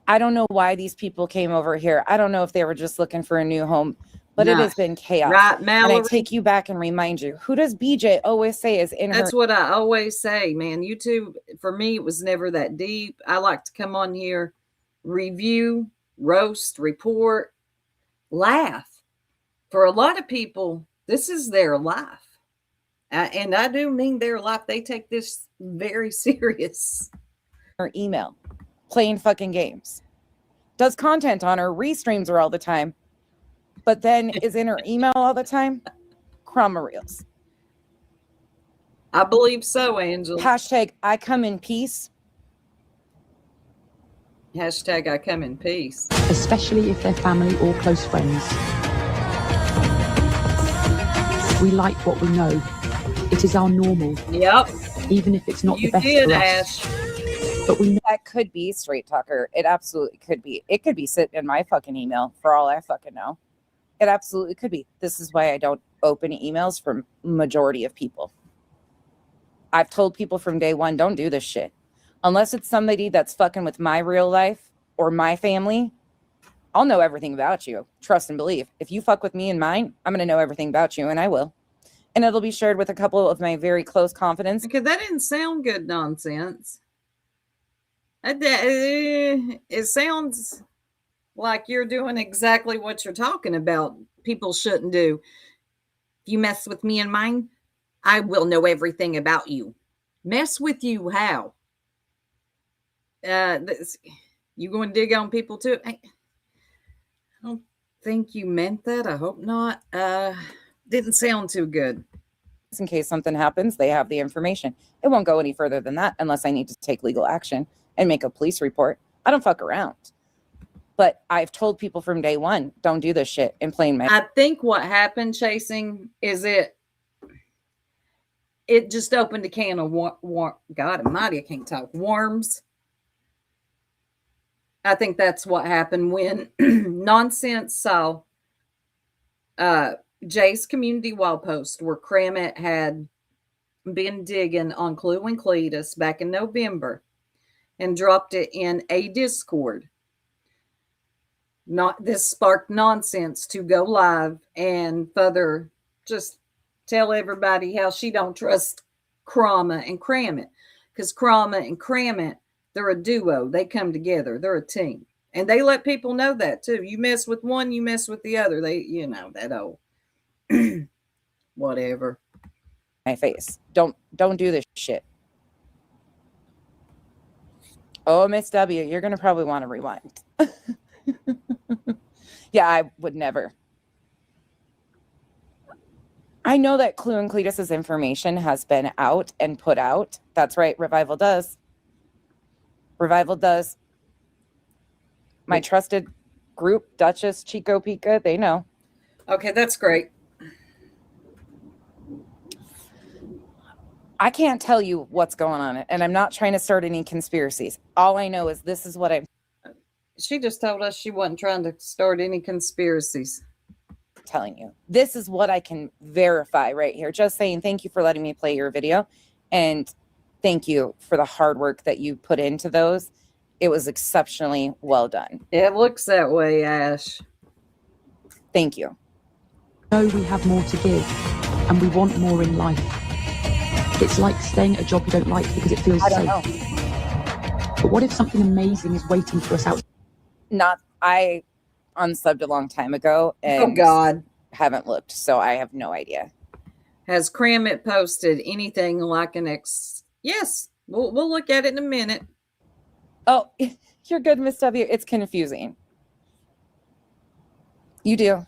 I don't know why these people came over here. I don't know if they were just looking for a new home, but it No. has been chaos. Right, And I Mallory? take you back and remind you, who does BJ always say is in her? That's what I always say, man. YouTube, for me, it was never that deep. I like to come on here, review, roast, report, laugh. For a lot of people, this is their life. And I do mean their life. They take this very serious. her email, playing fucking games, does content on her, restreams her all the time, but then is in her email all the time. Krama Reels. I believe so, Angel. Hashtag I come in peace. Hashtag I come in peace. especially if they're family or close friends. We like what we know. It is our normal, Yep. even if it's not You the best did, for us. Ash. But we know That could be Straight Talker. It absolutely could be. It could be sitting in my fucking email for all I fucking know. It absolutely could be. This is why I don't open emails from majority of people. I've told people from day one, don't do this shit. Unless it's somebody that's fucking with my real life or my family, I'll know everything about you. Trust and believe. If you fuck with me and mine, I'm going to know everything about you, and I will. And it'll be shared with a couple of my very close confidants. Okay, that didn't sound good nonsense. It sounds like you're doing exactly what you're talking about. People shouldn't do. If you mess with me and mine, I will know everything about you. Mess with you how? You going to dig on people too? I don't think you meant that. I hope not. Didn't sound too good. In case something happens, they have the information. It won't go any further than that unless I need to take legal action and make a police report. I don't fuck around. But I've told people from day one, don't do this shit in plain man. I think what happened, Chasing, is it just opened a can of God Almighty, I can't talk. Worms. I think that's what happened when Nonsense saw Jay's community wall post where Kramit had been digging on Clue and Cletus back in November and dropped it in a Discord. This sparked Nonsense to go live and further just tell everybody how she don't trust Krama and Kramit, because Krama and Kramit, they're a duo. They come together. They're a team, and they let people know that too. You mess with one, you mess with the other. They, that old whatever. My face. Don't do this shit. Oh, Miss W, you're gonna probably want to rewind. Yeah, I would never. I know that Clue and Cletus's information has been out and put out. That's right, Revival does. Revival does. My trusted group, Duchess, Chico Pica, they know. Okay, that's great. I can't tell you what's going on, and I'm not trying to start any conspiracies. All I know is this is what I'm She just told us she wasn't trying to start any conspiracies. telling you. This is what I can verify right here. Just saying thank you for letting me play your video, and thank you for the hard work that you put into those. It was exceptionally well done. It looks that way, Ash. Thank you. know we have more to give and we want more in life. It's like staying at a job you don't like because it feels I don't safe. know. But what if something amazing is waiting for us out? I unsubbed a long time ago Oh, and God. haven't looked, so I have no idea. Has Kramit posted anything like an Yes, we'll look at it in a minute. Oh, you're good, Miss W. It's confusing. You do.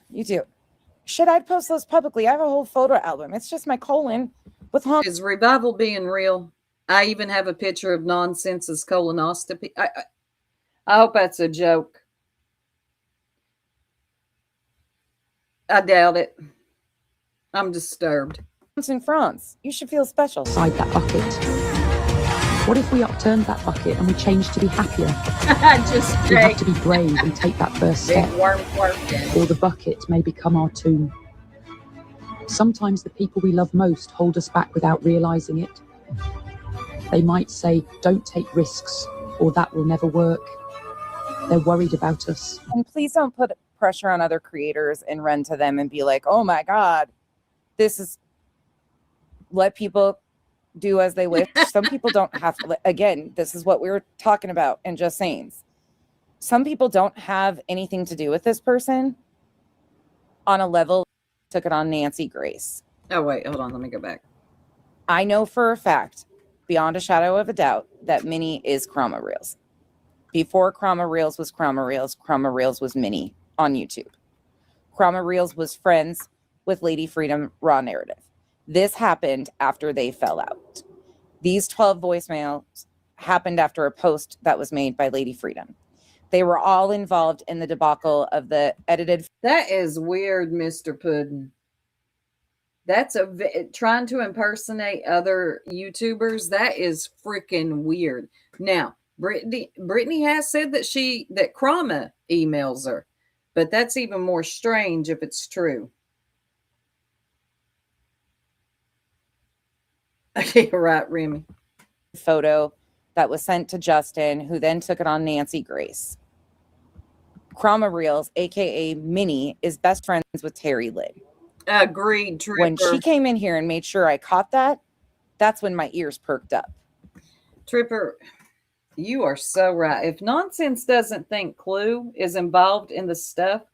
Should I post those publicly? I have a whole photo album. It's just my colon with Is revival being real? I even have a picture of Nonsense's colonoscopy. I hope that's a joke. I doubt it. I'm disturbed. in France. You should feel special. Inside that bucket. What if we upturned that bucket and we changed to be happier? Just We have to be brave and take that first step, working. or the bucket may become our tomb. Sometimes the people we love most hold us back without realizing it. They might say, don't take risks, or that will never work. They're worried about us. And please don't put pressure on other creators and run to them and be like, oh my God, this is, let people do as they wish. Some people don't have to, again, this is what we were talking about in Just Sayings. Some people don't have anything to do with this person on a level. Took it on Nancy Grace. Oh, wait, hold on. Let me go back. I know for a fact, beyond a shadow of a doubt, that Minnie is Chroma Reels. Before Chroma Reels was Chroma Reels was Minnie on YouTube. Chroma Reels was friends with Lady Freedom Raw Narrative. This happened after they fell out. These 12 voicemails happened after a post that was made by Lady Freedom. They were all involved in the debacle of the edited. That is weird, Mr. Puddin'. That's trying to impersonate other YouTubers. That is freaking weird. Now, Brittany has said that that Chroma emails her, but that's even more strange if it's true. Okay, right, Remy. Photo that was sent to Justin, who then took it on Nancy Grace. Chroma Reels, aka Minnie, is best friends with Terry Lynn. Agreed, Tripper. When she came in here and made sure I caught that, that's when my ears perked up. Tripper, you are so right. If Nonsense doesn't think Clue is involved in the stuff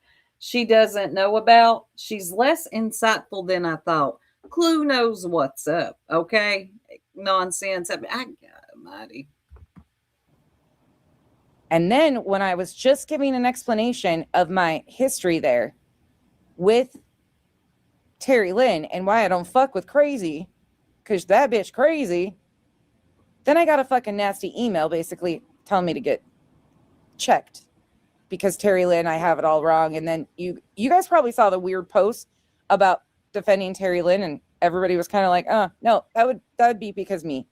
she doesn't know about, she's less insightful than I thought. Clue knows what's up, okay? Nonsense. I God almighty. And then when I was just giving an explanation of my history there with Terry Lynn and why I don't fuck with Crazy, because that bitch crazy, then I got a fucking nasty email basically telling me to get checked because Terry Lynn, I have it all wrong. And then you guys probably saw the weird post about defending Terry Lynn, and everybody was kind of like, no, that would be because me.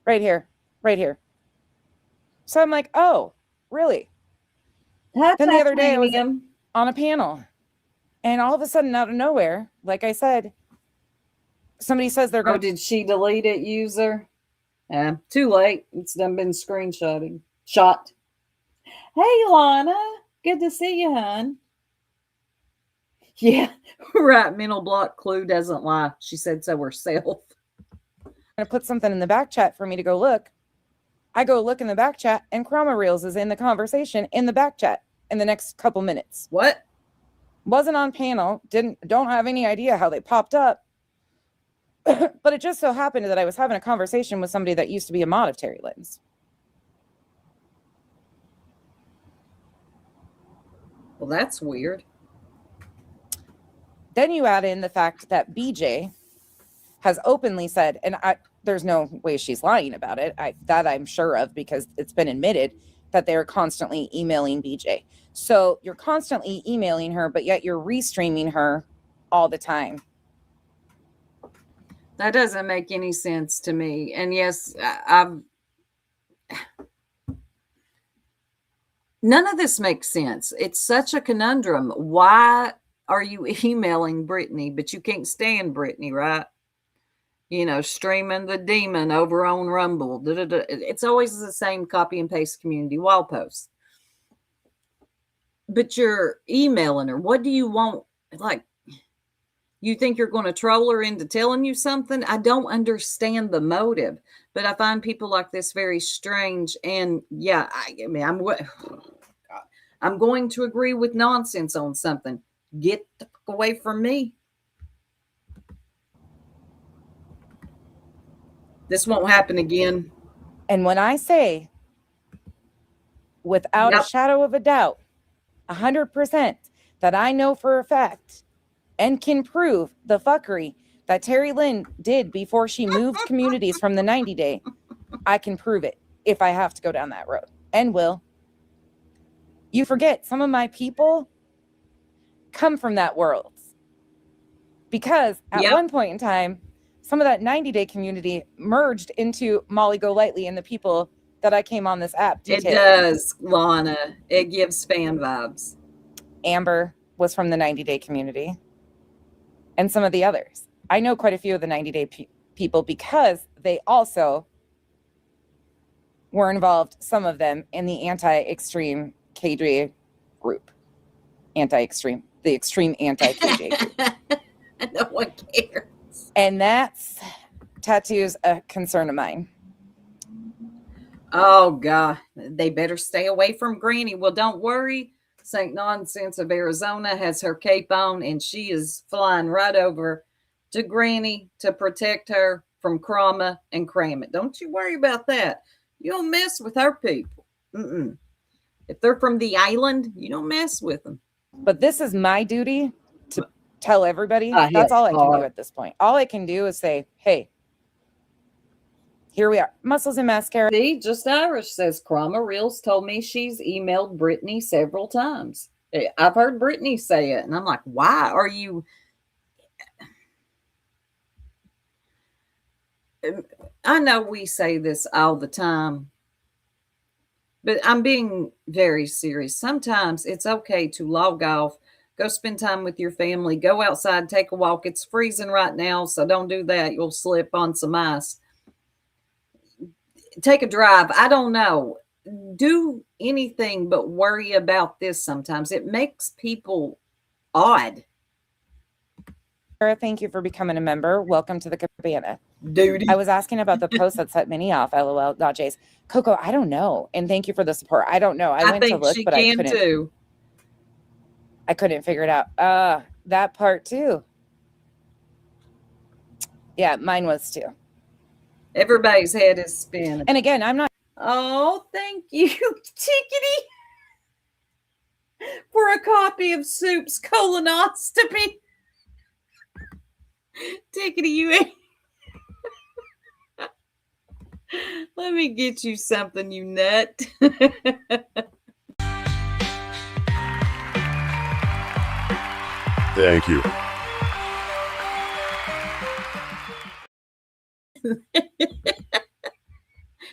Right here. So I'm like, oh, really? Then the other day I was on a panel, and all of a sudden, out of nowhere, like I said, somebody says they're going. Did she delete it, user? Too late. It's done been screenshotted. Shot. Hey, Lana. Good to see you, hon. Yeah, right. Mental block. Clue doesn't lie. She said so herself. To put something in the back chat for me to go look. I go look in the back chat, and Chroma Reels is in the conversation in the back chat in the next couple minutes. What? Wasn't on panel. Don't have any idea how they popped up. But it just so happened that I was having a conversation with somebody that used to be a mod of Terry Lynn's. Well, that's weird. Then you add in the fact that BJ has openly said, and there's no way she's lying about it, that I'm sure of because it's been admitted, that they're constantly emailing BJ. So you're constantly emailing her, but yet you're restreaming her all the time. That doesn't make any sense to me. And yes, I've none of this makes sense. It's such a conundrum. Why are you emailing Brittany, but you can't stand Brittany, right? You know, streaming the demon over on Rumble. It's always the same copy and paste community wall post. But you're emailing her. What do you want? Like, you think you're going to troll her into telling you something? I don't understand the motive, but I find people like this very strange. And yeah, I mean, I'm going to agree with nonsense on something. Get the fuck away from me. This won't happen again. And when I say, without a shadow of a doubt, 100%, that I know for a fact and can prove the fuckery that Terry Lynn did before she moved communities from the 90 day, I can prove it if I have to go down that road, and will. You forget, some of my people come from that world, because at one point in time, some of that 90 day community merged into Molly Golightly and the people that I came on this app detailing. It does, Lana. It gives fan vibes. Amber was from the 90 day community, and some of the others. I know quite a few of the 90 day people because they also were involved, some of them, in the anti-extreme KJ group. Anti-extreme, the extreme anti-KJ group. No one cares. And that's tattoos a concern of mine. Oh, God. They better stay away from Granny. Well, don't worry. St. Nonsense of Arizona has her cape on, and she is flying right over to Granny to protect her from Krama and Kramit. Don't you worry about that. You don't mess with her people. If they're from the island, you don't mess with them. But this is my duty to tell everybody. That's all I can do at this point. All I can do is say, hey, here we are. Muscles and mascara. See, Just Irish says Krama Reels told me she's emailed Brittany several times. I've heard Brittany say it, and I'm like, why are you? I know we say this all the time, but I'm being very serious. Sometimes it's okay to log off, go spend time with your family, go outside, take a walk. It's freezing right now, so don't do that. You'll slip on some ice. Take a drive. I don't know. Do anything but worry about this sometimes. It makes people odd. Sarah, thank you for becoming a member. Welcome to the cabana. Dude. I was asking about the post that set Minnie off. LOL. Not Jace. Coco, I don't know. And thank you for the support. I don't know. I went think to look, she but can too. I couldn't figure it out. That part too. Yeah, mine was too. Everybody's head is spinning. And again, I'm not. Oh, thank you, Tickety, for a copy of Soup's colonoscopy. Tickety, you ain't. Let me get you something, you nut. Thank you.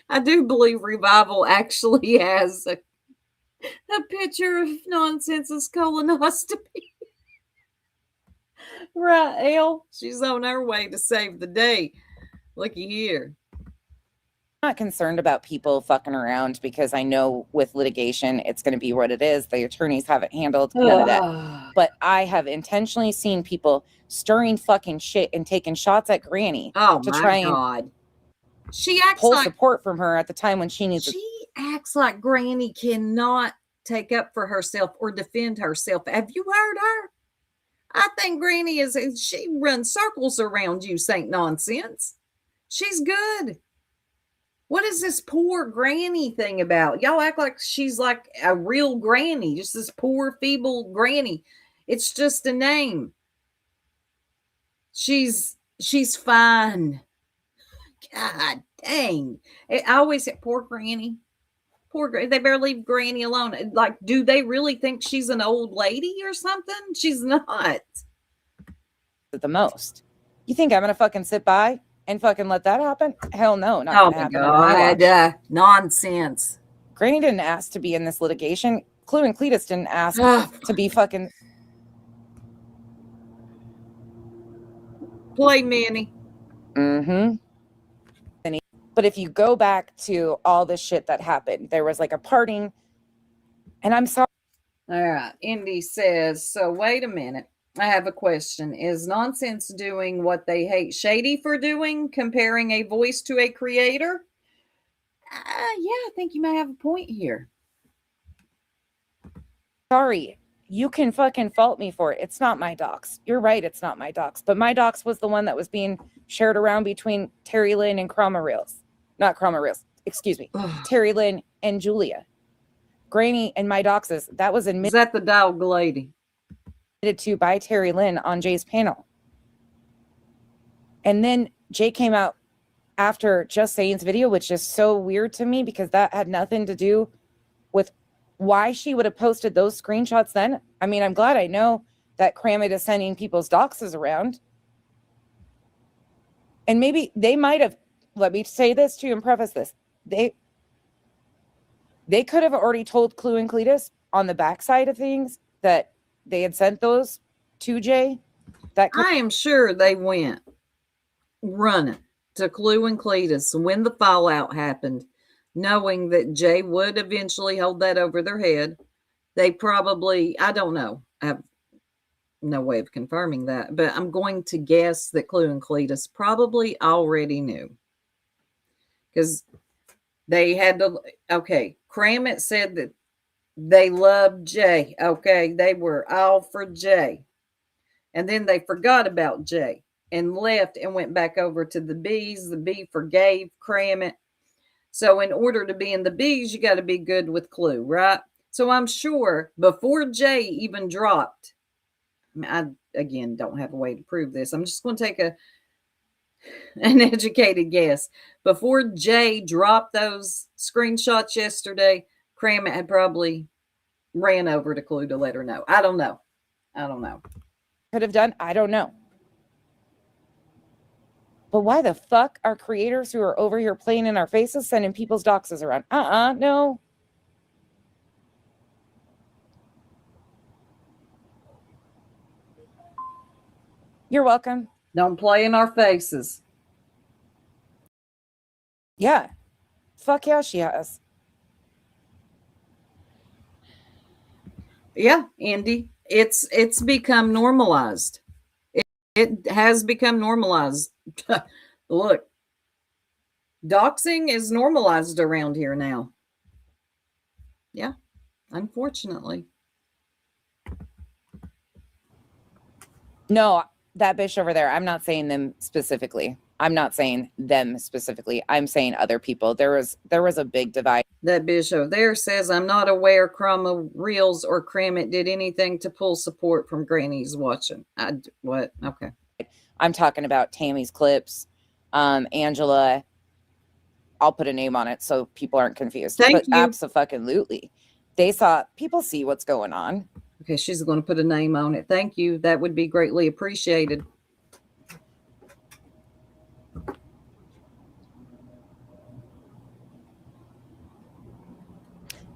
I do believe Revival actually has a picture of Nonsense's colonoscopy. Right, Elle? She's on her way to save the day. Looky here. I'm not concerned about people fucking around, because I know with litigation it's going to be what it is. The attorneys haven't handled none of that. But I have intentionally seen people stirring fucking shit and taking shots at Granny to try and she acts pull like support from her at the time when she needs it. She acts like Granny cannot take up for herself or defend herself. Have you heard her? I think Granny she runs circles around you, St. Nonsense. She's good. What is this poor Granny thing about? Y'all act like she's like a real granny, just this poor, feeble Granny. It's just a name. She's fine. God dang. I always say, poor Granny. they better leave Granny alone. Like, do they really think she's an old lady or something? She's not. The most. You think I'm gonna fucking sit by and fucking let that happen? Hell no, not Oh gonna my happen. under my watch. God. Nonsense. Granny didn't ask to be in this litigation. Clue and Cletus didn't ask to be fucking. Play Minnie. Mm-hmm. But if you go back to all the shit that happened, there was like a parting, and I'm sorry. All right. Indy says, so wait a minute. I have a question. Is Nonsense doing what they hate Shady for doing, comparing a voice to a creator? Yeah, I think you might have a point here. Sorry, you can fucking fault me for it. It's not my docs. You're right, it's not my docs. But my docs was the one that was being shared around between Terry Lynn and Chroma Reels. Not Chroma Reels, excuse me. Terry Lynn and Julia. Granny and my doxes, that was Is admitted that the dog lady? to by Terry Lynn on Jay's panel. And then Jay came out after Just Saying's video, which is so weird to me because that had nothing to do with why she would have posted those screenshots then. I mean, I'm glad I know that Kramit is sending people's doxes around. And maybe they might have, let me say this to you and preface this. They could have already told Clue and Cletus on the backside of things that they had sent those to Jay. That I am sure they went running to Clue and Cletus when the fallout happened, knowing that Jay would eventually hold that over their head. They probably, I don't know. I have no way of confirming that, but I'm going to guess that Clue and Cletus probably already knew. Because they had to, okay, Kramit said that they loved Jay. Okay, they were all for Jay. And then they forgot about Jay and left and went back over to the Bees. The Bee forgave Kramit. So in order to be in the Bees, you got to be good with Clue, right? So I'm sure before Jay even dropped, I again don't have a way to prove this. I'm just going to take an educated guess. Before Jay dropped those screenshots yesterday, Kramit had probably ran over to Clue to let her know. I don't know. could have done, I don't know. But why the fuck are creators who are over here playing in our faces sending people's doxes around? No. You're welcome. Don't play in our faces. Yeah. Fuck yeah, she has. Yeah, Andy, it's become normalized. It has become normalized. Look, doxing is normalized around here now. Yeah, unfortunately. No, that bitch over there, I'm not saying them specifically. I'm saying other people. There was a big divide. That bitch over there says, I'm not aware Chroma Reels or Kramit did anything to pull support from Granny's watching. What? Okay. I'm talking about Tammy's clips, Angela. I'll put a name on it so people aren't confused. Thank but you. Absolutely. People see what's going on. Okay, she's going to put a name on it. Thank you. That would be greatly appreciated.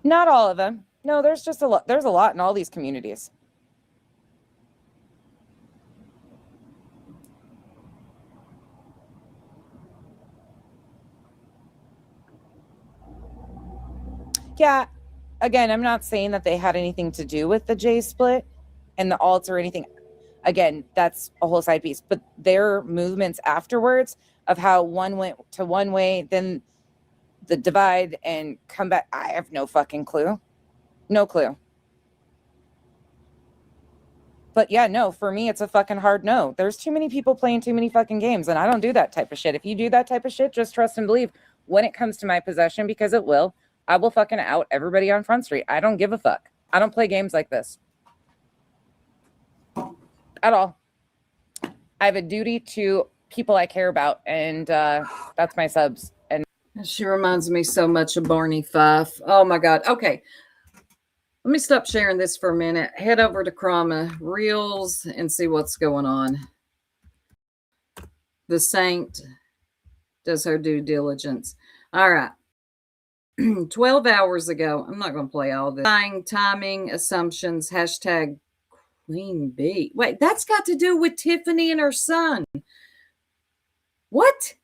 Not all of them. No, there's just a lot. There's a lot in all these communities. Yeah. Again, I'm not saying that they had anything to do with the J split and the alts or anything. Again, that's a whole side piece. But their movements afterwards of how one went to one way, then the divide and come back. I have no fucking clue. No clue. But yeah, no, for me, it's a fucking hard no. There's too many people playing too many fucking games, and I don't do that type of shit. If you do that type of shit, just trust and believe when it comes to my possession, because it will, I will fucking out everybody on Front Street. I don't give a fuck. I don't play games like this. At all. I have a duty to people I care about, and that's my subs. And She reminds me so much of Barney Fife. Oh my God. Okay. Let me stop sharing this for a minute. Head over to Chroma Reels and see what's going on. The Saint does her due diligence. All right. 12 hours ago. I'm not going to play all this. Timing, assumptions, hashtag Queen Bee. Wait, that's got to do with Tiffany and her son. What?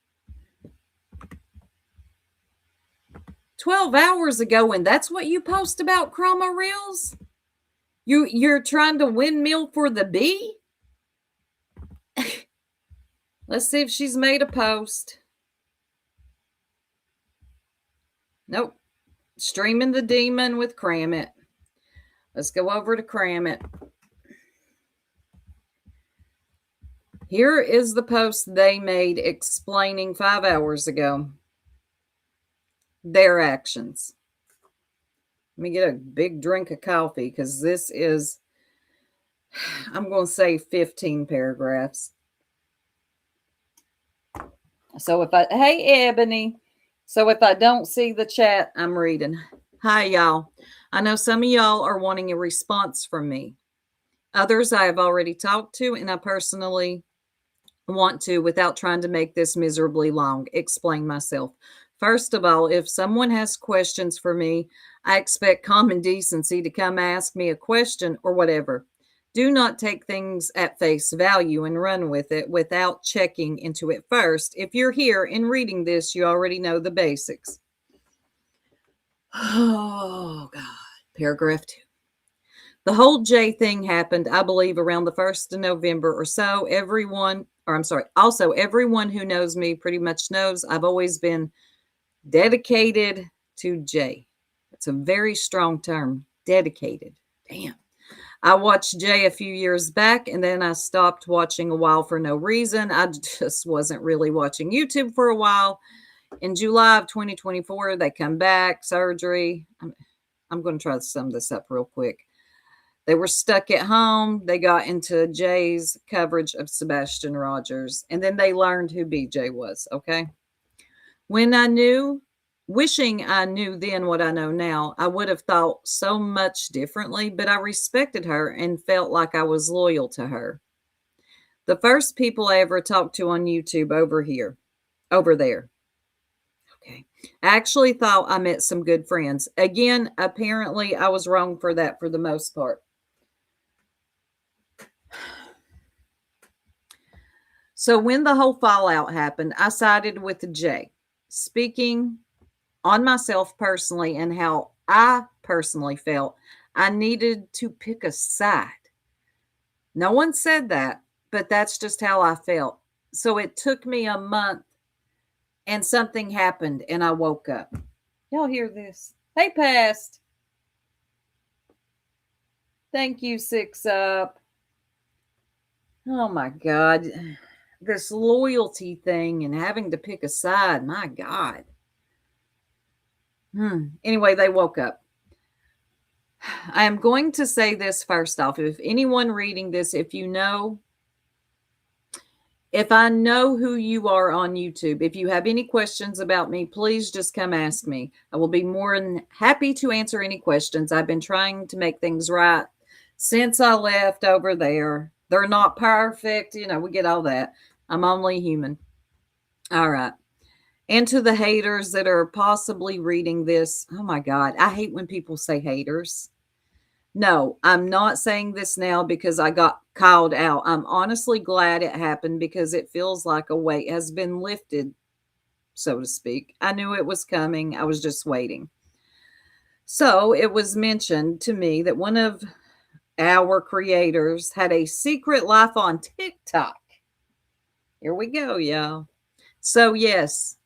12 hours ago, and that's what you post about Chroma Reels? You're trying to windmill for the bee? Let's see if she's made a post. Nope. Streaming the Demon with Cram It. Let's go over to Cram It. Here is the post they made explaining 5 hours ago their actions. Let me get a big drink of coffee because this is, I'm going to say 15 paragraphs. So hey, Ebony. So if I don't see the chat, I'm reading. Hi, y'all. I know some of y'all are wanting a response from me. Others I have already talked to, and I personally want to, without trying to make this miserably long, explain myself. First of all, if someone has questions for me, I expect common decency to come ask me a question or whatever. Do not take things at face value and run with it without checking into it first. If you're here and reading this, you already know the basics. Oh, God. Paragraph 2. The whole Jay thing happened, I believe, around the 1st of November or so. Also, everyone who knows me pretty much knows I've always been dedicated to Jay. It's a very strong term, dedicated. Damn. I watched Jay a few years back, and then I stopped watching a while for no reason. I just wasn't really watching YouTube for a while. In July of 2024, they come back, surgery. I'm going to try to sum this up real quick. They were stuck at home. They got into Jay's coverage of Sebastian Rogers, and then they learned who BJ was, okay? Wishing I knew then what I know now, I would have thought so much differently, but I respected her and felt like I was loyal to her. The first people I ever talked to on YouTube over there. Okay. I actually thought I met some good friends. Again, apparently I was wrong for that for the most part. So when the whole fallout happened, I sided with Jay, speaking on myself personally and how I personally felt. I needed to pick a side. No one said that, but that's just how I felt. So it took me a month and something happened and I woke up. Y'all hear this? Hey, Past. Thank you, 6 Up. Oh my God. This loyalty thing and having to pick a side. My God. Anyway, they woke up. I am going to say this first off. If anyone reading this, if I know who you are on YouTube, if you have any questions about me, please just come ask me. I will be more than happy to answer any questions. I've been trying to make things right since I left over there. They're not perfect. We get all that. I'm only human. All right. And to the haters that are possibly reading this, oh my God, I hate when people say haters. No, I'm not saying this now because I got called out. I'm honestly glad it happened because it feels like a weight has been lifted, so to speak. I knew it was coming. I was just waiting. So it was mentioned to me that one of our creators had a secret life on TikTok. Here we go, y'all. So yes,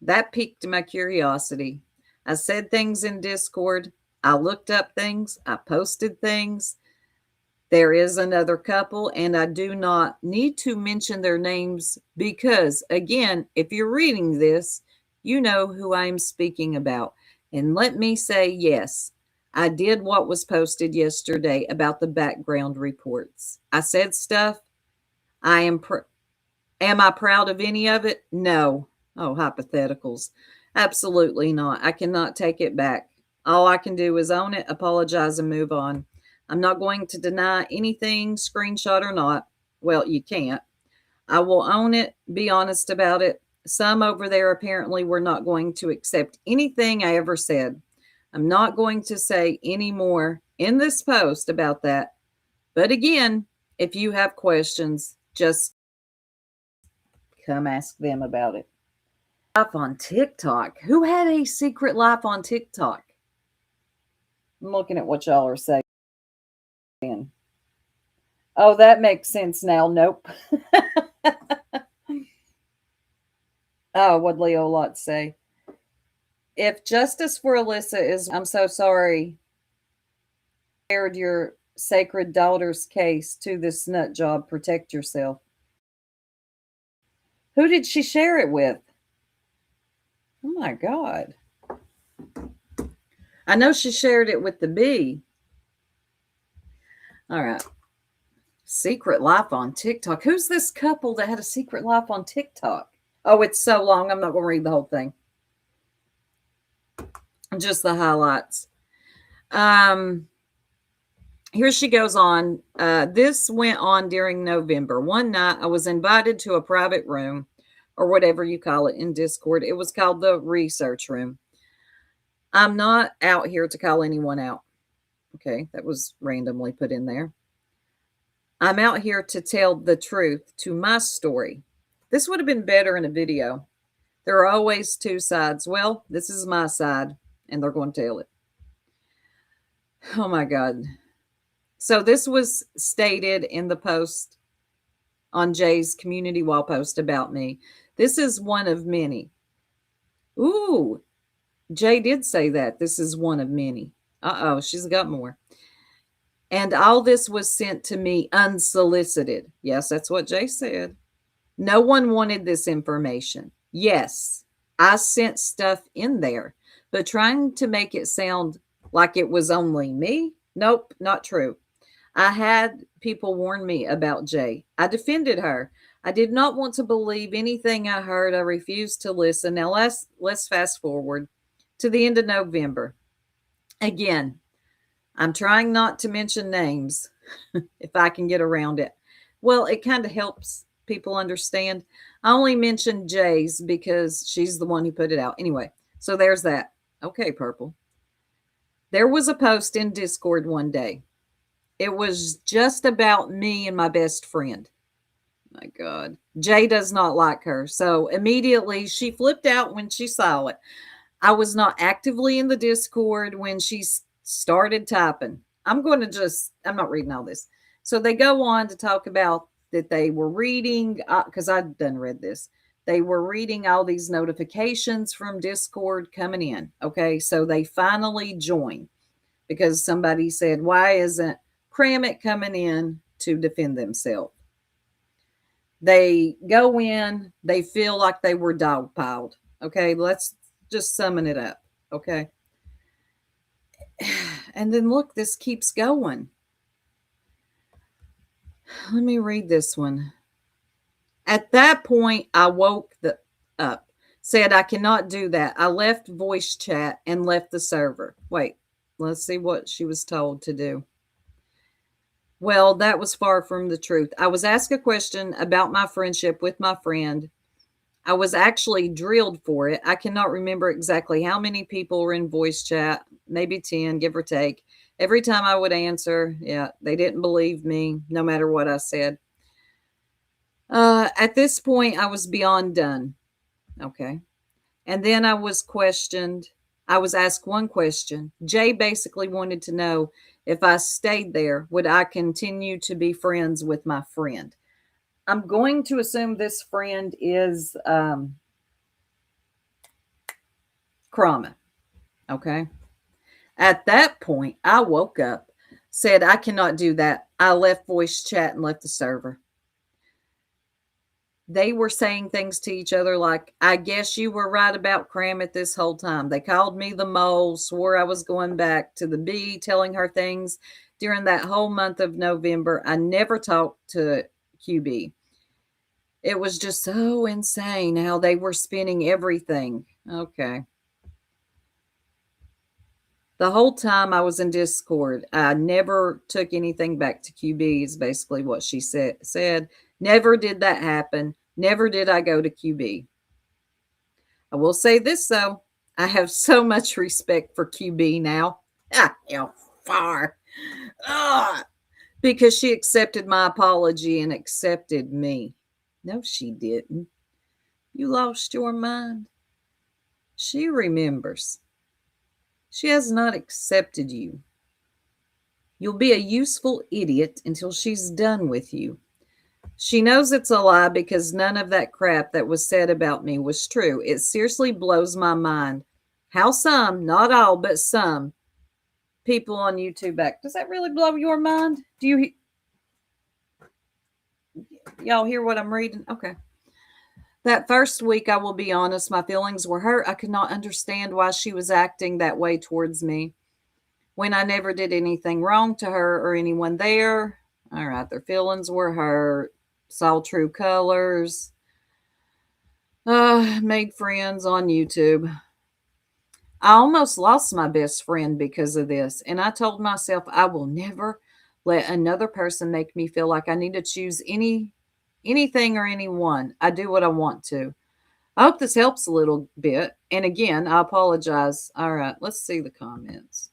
that piqued my curiosity. I said things in Discord. I looked up things. I posted things. There is another couple, and I do not need to mention their names because, again, if you're reading this, you know who I'm speaking about. And let me say, yes, I did what was posted yesterday about the background reports. I said stuff. Am I proud of any of it? No. Oh, hypotheticals. Absolutely not. I cannot take it back. All I can do is own it, apologize, and move on. I'm not going to deny anything, screenshot or not. Well, you can't. I will own it, be honest about it. Some over there apparently were not going to accept anything I ever said. I'm not going to say any more in this post about that. But again, if you have questions, just come ask them about it. Life on TikTok. Who had a secret life on TikTok? I'm looking at what y'all are saying. Oh, that makes sense now. Nope. Oh, what'd Leo Lot say? If justice for Alyssa is, I'm so sorry, shared your sacred daughter's case to this nut job, protect yourself. Who did she share it with? Oh my God. I know she shared it with the bee. All right. Secret life on TikTok. Who's this couple that had a secret life on TikTok? Oh, it's so long. I'm not going to read the whole thing. Just the highlights. Here she goes on. This went on during November. One night I was invited to a private room, or whatever you call it in Discord. It was called the research room. I'm not out here to call anyone out. Okay, that was randomly put in there. I'm out here to tell the truth to my story. This would have been better in a video. There are always two sides. Well, this is my side, and they're going to tell it. Oh my God. So this was stated in the post on Jay's community wall post about me. This is one of many. Ooh, Jay did say that. This is one of many. Uh-oh, she's got more. And all this was sent to me unsolicited. Yes, that's what Jay said. No one wanted this information. Yes, I sent stuff in there, but trying to make it sound like it was only me? Nope, not true. I had people warn me about Jay. I defended her. I did not want to believe anything I heard. I refused to listen. Now let's fast forward to the end of November. Again, I'm trying not to mention names if I can get around it. Well, it kind of helps people understand. I only mentioned Jay's because she's the one who put it out. Anyway, so there's that. Okay, Purple. There was a post in Discord one day. It was just about me and my best friend. My God. Jay does not like her. So immediately she flipped out when she saw it. I was not actively in the Discord when she started typing. I'm not reading all this. So they go on to talk about that they were reading, because I'd done read this. They were reading all these notifications from Discord coming in. Okay, so they finally joined because somebody said, why isn't Kramit coming in to defend themselves? They go in, they feel like they were dogpiled. Okay, let's just summon it up. Okay. And then look, this keeps going. Let me read this one. At that point, I woke up, said I cannot do that. I left voice chat and left the server. Wait, let's see what she was told to do. Well, that was far from the truth. I was asked a question about my friendship with my friend. I was actually drilled for it. I cannot remember exactly how many people were in voice chat, maybe 10, give or take. Every time I would answer, yeah, they didn't believe me, no matter what I said. At this point, I was beyond done. Okay. And then I was questioned. I was asked one question. Jay basically wanted to know if I stayed there, would I continue to be friends with my friend? I'm going to assume this friend is Krama. Okay. At that point, I woke up, said, I cannot do that. I left voice chat and left the server. They were saying things to each other like, I guess you were right about Kramit this whole time. They called me the mole, swore I was going back to the bee, telling her things during that whole month of November. I never talked to QB. It was just so insane how they were spinning everything. Okay. The whole time I was in Discord, I never took anything back to QB is basically what she said. Never did that happen. Never did I go to QB. I will say this, though. I have so much respect for QB now. How far. Because she accepted my apology and accepted me. No, she didn't. You lost your mind. She remembers. She has not accepted you. You'll be a useful idiot until she's done with you. She knows it's a lie because none of that crap that was said about me was true. It seriously blows my mind how some, not all, but some people on YouTube act. Does that really blow your mind? Do you y'all hear what I'm reading? Okay. That first week, I will be honest, my feelings were hurt. I could not understand why she was acting that way towards me when I never did anything wrong to her or anyone there. All right, their feelings were hurt. Saw true colors. Made friends on YouTube. I almost lost my best friend because of this. And I told myself I will never let another person make me feel like I need to choose anything or anyone. I do what I want to. I hope this helps a little bit. And again, I apologize. All right, let's see the comments.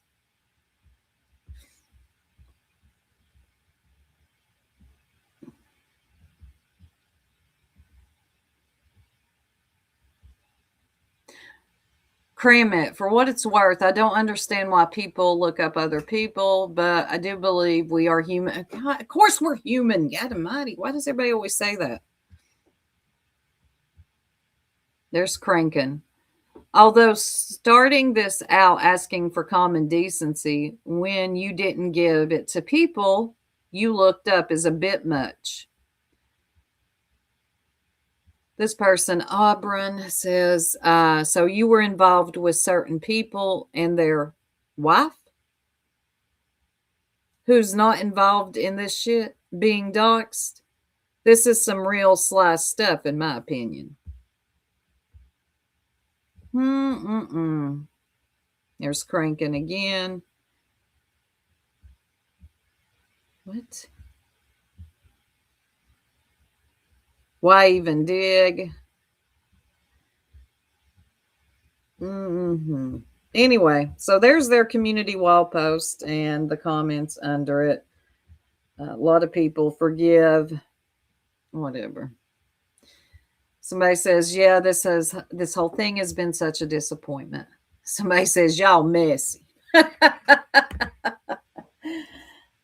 Cram it. For what it's worth, I don't understand why people look up other people, but I do believe we are human. God, of course we're human. God almighty. Why does everybody always say that? There's cranking. Although starting this out asking for common decency when you didn't give it to people you looked up is a bit much. This person, Auburn, says, so you were involved with certain people and their wife who's not involved in this shit being doxxed? This is some real sly stuff, in my opinion. There's cranking again. What? Why even dig? Anyway, so there's their community wall post and the comments under it. A lot of people forgive. Whatever. Somebody says, yeah, this whole thing has been such a disappointment. Somebody says, y'all messy.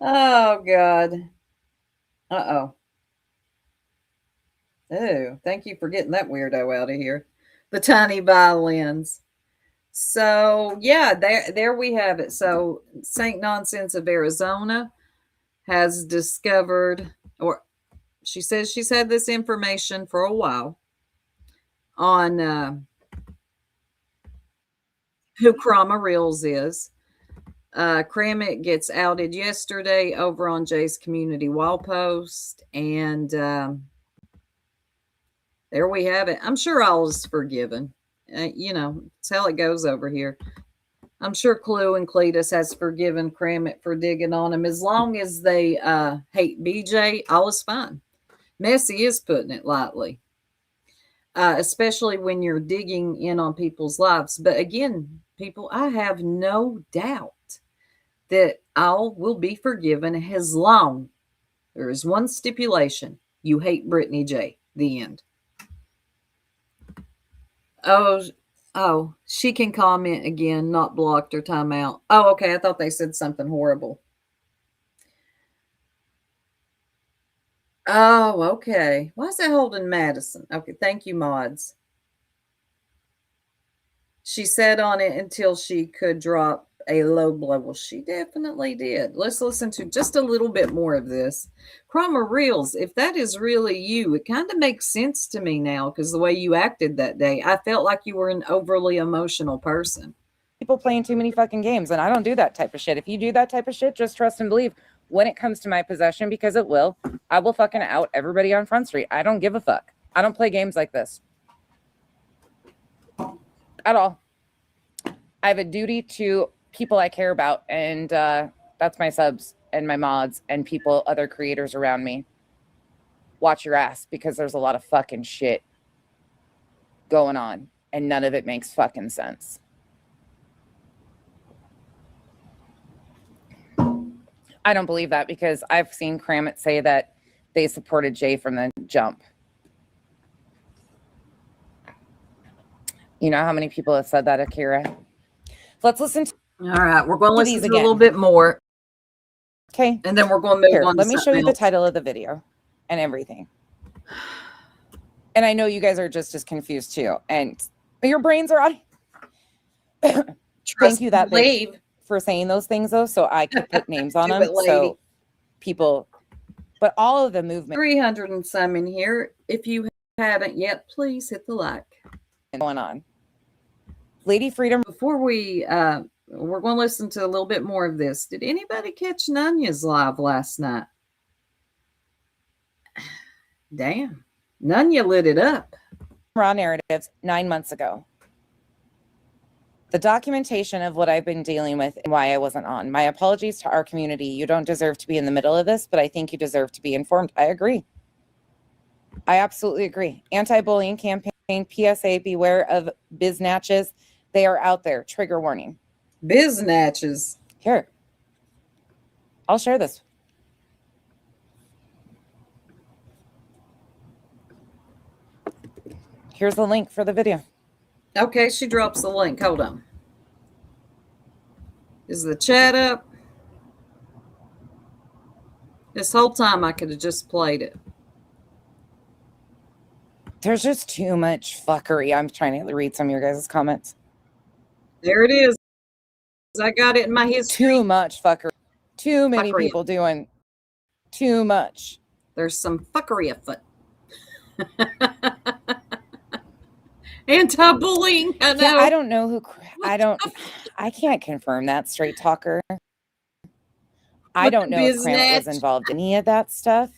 Oh, God. Uh-oh. Oh, thank you for getting that weirdo out of here. The tiny violins. So, yeah, there we have it. So, Saint Nonsense of Arizona has discovered, or she says she's had this information for a while on who Krama Reels is. Kramit gets outed yesterday over on Jay's community wall post, and there we have it. I'm sure all is forgiven. It's how it goes over here. I'm sure Clue and Cletus has forgiven Kramit for digging on him. As long as they hate BJ, all is fine. Messy is putting it lightly, especially when you're digging in on people's lives. But again, people, I have no doubt that all will be forgiven as long there is one stipulation: you hate Brittany J. The end. Oh, she can comment again, not blocked or timeout. Oh, okay. I thought they said something horrible. Oh, okay. Why is that holding Madison? Okay, thank you, mods. She sat on it until she could drop a low blow. Well, she definitely did. Let's listen to just a little bit more of this. Krama Reels, if that is really you, it kind of makes sense to me now because the way you acted that day, I felt like you were an overly emotional person. People playing too many fucking games, and I don't do that type of shit. If you do that type of shit, just trust and believe when it comes to my possession, because it will, I will fucking out everybody on Front Street. I don't give a fuck. I don't play games like this at all. I have a duty to people I care about, and that's my subs and my mods and people, other creators around me. Watch your ass, because there's a lot of fucking shit going on, and none of it makes fucking sense. I don't believe that, because I've seen Kramit say that they supported Jay from the jump. You know how many people have said that, Akira? Let's listen to All right, we're going to listen these to a little again. bit more, Okay. and then we're going to move Here, on. let to me show something you the else. title of the video and everything. And I know you guys are just as confused too. And your brains are on. Thank you that big big for saying those things though, so I could put names on Do them. it, lady. So people, but all of the movement 300 and some in here. If you haven't yet, please hit the like. going on. Lady Freedom. Before we're going to listen to a little bit more of this. Did anybody catch Nunya's live last night? Damn. Nunya lit it up. Raw narratives 9 months ago. The documentation of what I've been dealing with and why I wasn't on. My apologies to our community. You don't deserve to be in the middle of this, but I think you deserve to be informed. I agree. I absolutely agree. Anti-bullying campaign, PSA, beware of biznatches. They are out there. Trigger warning. Biznatches. Here. I'll share this. Here's the link for the video. Okay, she drops the link. Hold on. Is the chat up? This whole time I could have just played it. There's just too much fuckery. I'm trying to read some of your guys' comments. There it is. I got it in my history. Too much fuckery. Too many Fuckery. people doing too much. There's some fuckery afoot. Anti-bullying. I know. Yeah, I don't know who. I can't confirm that, straight talker. I don't know if Kramit was involved in any of that stuff.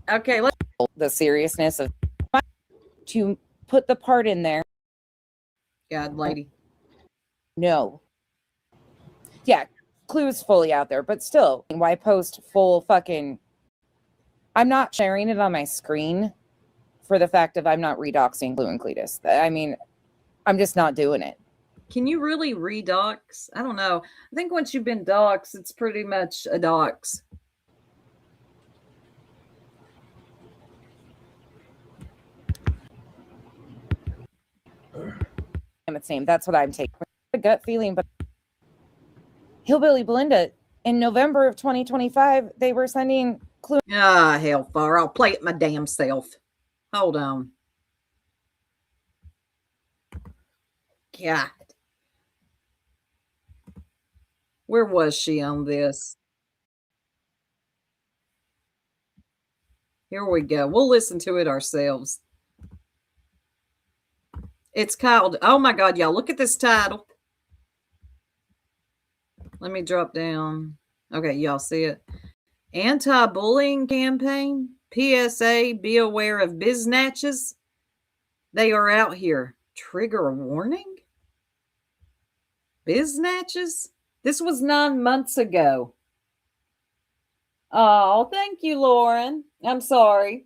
Okay, let's. The seriousness of to put the part in there. God, lady. No. Yeah, clues fully out there, but still, why post full fucking? I'm not sharing it on my screen for the fact of I'm not redoxing Clue and Cletus. I mean, I'm just not doing it. Can you really redox? I don't know. I think once you've been doxed, it's pretty much a dox. Its name. That's what I'm taking. A gut feeling, but Hillbilly Belinda in November of 2025, they were sending Clue. Ah, hellfire. I'll play it my damn self. Hold on. God. Where was she on this? Here we go. We'll listen to it ourselves. It's called, oh my God, y'all, look at this title. Let me drop down. Okay, y'all see it. Anti-bullying campaign. PSA, be aware of biznatches. They are out here. Trigger warning? Biznatches? This was 9 months ago. Oh, thank you, Lauren. I'm sorry.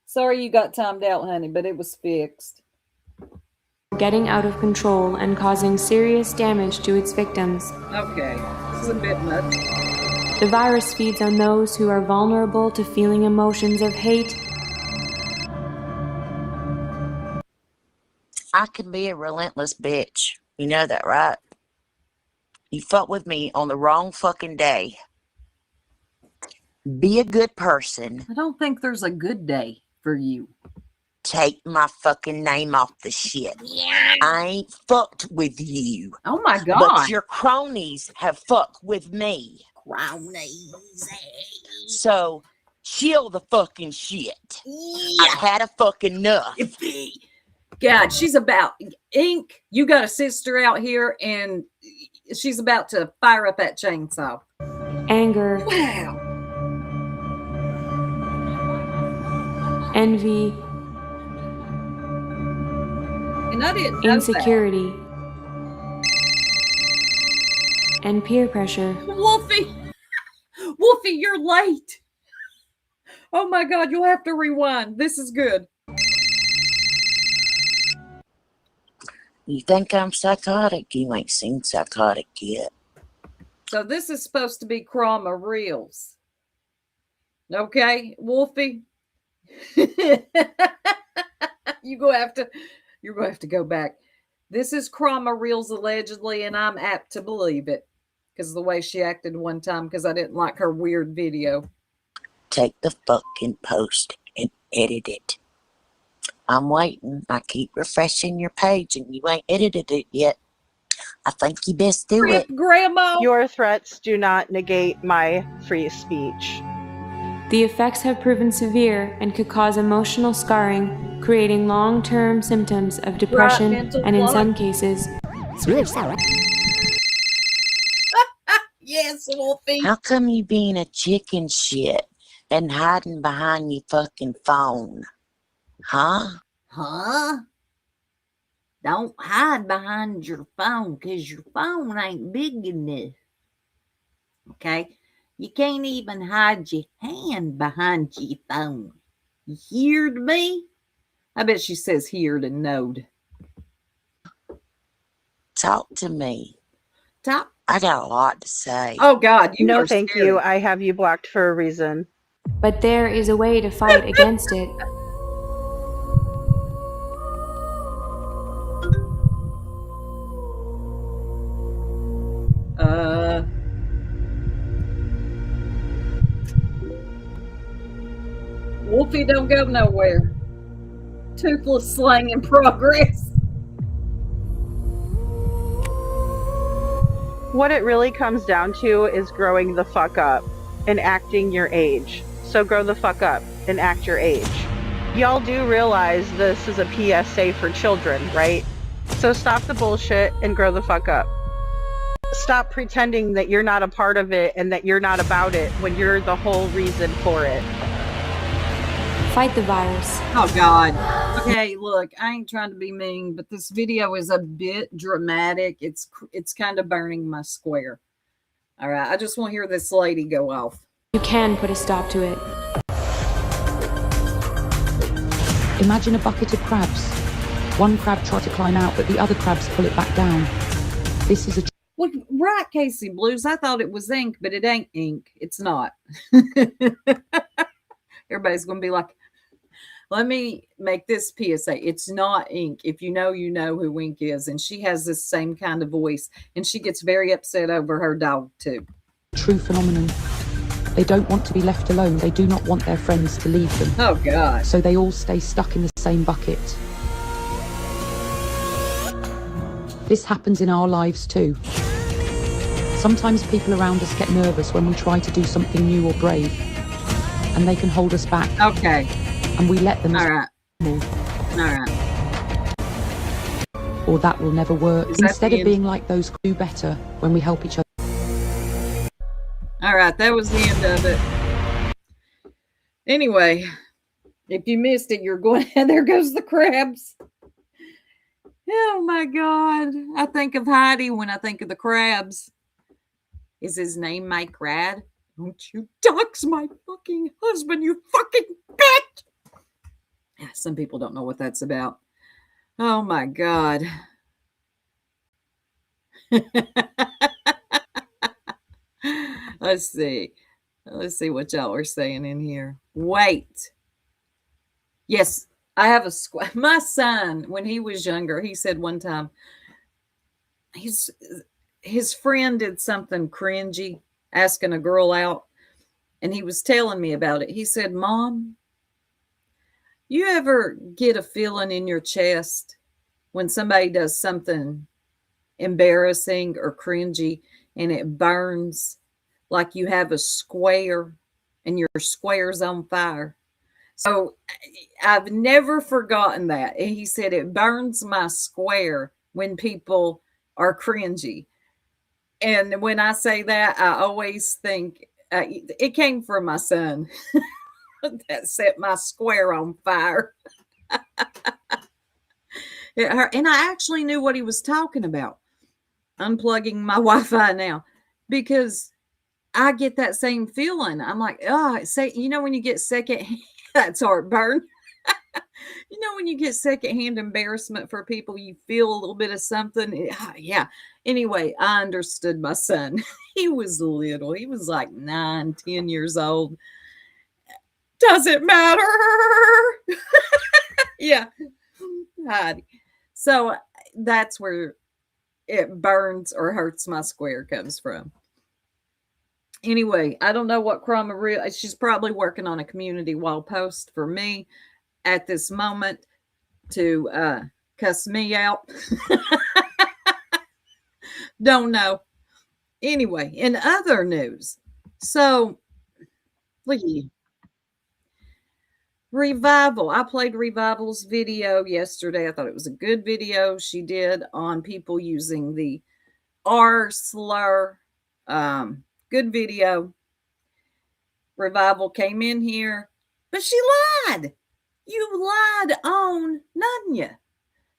Sorry you got timed out, honey, but it was fixed. Getting out of control and causing serious damage to its victims. Okay, this is a bit much. The virus feeds on those who are vulnerable to feeling emotions of hate. I can be a relentless bitch. You know that, right? You fuck with me on the wrong fucking day. Be a good person. I don't think there's a good day for you. Take my fucking name off the shit. I ain't fucked with you. Oh my God. But your cronies have fucked with me. Cronies. So, chill the fucking shit. I've had a fucking enough. God, she's about ink. You got a sister out here and she's about to fire up that chainsaw. Anger. Wow. envy, And I didn't know that. insecurity, and peer pressure. Wolfie, Wolfie, you're late. Oh my God, you'll have to rewind. This is good. You think I'm psychotic? You ain't seen psychotic yet. So this is supposed to be Krama Reels. Okay, Wolfie? you're gonna have to go back. This is Krama Reels allegedly, and I'm apt to believe it because of the way she acted one time because I didn't like her weird video. Take the fucking post and edit it. I'm waiting. I keep refreshing your page and you ain't edited it yet. I think you best do it. Grandma! Your threats do not negate my free speech. The effects have proven severe and could cause emotional scarring, creating long-term symptoms of depression mental and, in block. some cases, Yes, Wolfie. How come you being a chicken shit and hiding behind your fucking phone? Huh? Huh? Don't hide behind your phone because your phone ain't big enough. Okay? You can't even hide your hand behind your phone. You heard me? I bet she says here to node. Talk to me. Talk. I got a lot to say. Oh God, you No, are thank scary. you. I have you blocked for a reason. but there is a way to fight against it. Wolfie don't go nowhere. Toothless slang in progress. What it really comes down to is growing the fuck up and acting your age. So grow the fuck up and act your age. Y'all do realize this is a PSA for children, right? So stop the bullshit and grow the fuck up. Stop pretending that you're not a part of it and that you're not about it when you're the whole reason for it. Fight the virus. Oh God. Okay, look, I ain't trying to be mean, but this video is a bit dramatic. It's kind of burning my square. All right, I just want to hear this lady go off. You can put a stop to it. Imagine a bucket of crabs. One crab tried to climb out, but the other crabs pull it back down. This is a Well, right, Casey Blues. I thought it was ink, but it ain't ink. It's not. Everybody's going to be like, let me make this PSA. It's not ink. If you know who ink is. And she has this same kind of voice. And she gets very upset over her dog, too. true phenomenon. They don't want to be left alone. They do not want their friends to leave them. Oh, God. So they all stay stuck in the same bucket. This happens in our lives too. Sometimes people around us get nervous when we try to do something new or brave, and they can hold us back, Okay. and we let them, All right. more, All right. or that will never work. Is that Instead the of end? being like those, do better when we help each other. All right. That was the end of it. Anyway, if you missed it, you're going, there goes the crabs. Oh my God. I think of Heidi when I think of the crabs. Is his name Mike Rad? Don't you dox my fucking husband, you fucking bitch! Yeah, some people don't know what that's about. Oh my God. Let's see. Let's see what y'all are saying in here. Wait. Yes, I have a my son, when he was younger, he said one time his friend did something cringy, asking a girl out, and he was telling me about it. He said, Mom, you ever get a feeling in your chest when somebody does something embarrassing or cringy and it burns like you have a square and your square's on fire? So I've never forgotten that. And he said, it burns my square when people are cringy. And when I say that, I always think it came from my son. That set my square on fire. And I actually knew what he was talking about. Unplugging my Wi-Fi now, because I get that same feeling. I'm like, oh, say, when you get second, that's heartburn. When you get secondhand embarrassment for people, you feel a little bit of something. Yeah. Anyway, I understood my son. He was little. He was like 9, 10 years old. Does it matter? Yeah. Heidi. So that's where it burns or hurts my square comes from. Anyway, I don't know what Chroma Real. She's probably working on a community wall post for me at this moment to cuss me out. Don't know. Anyway, in other news, so look at you. Revival. I played Revival's video yesterday. I thought it was a good video she did on people using the R slur. Good video. Revival came in here, but she lied. You lied on Nunya.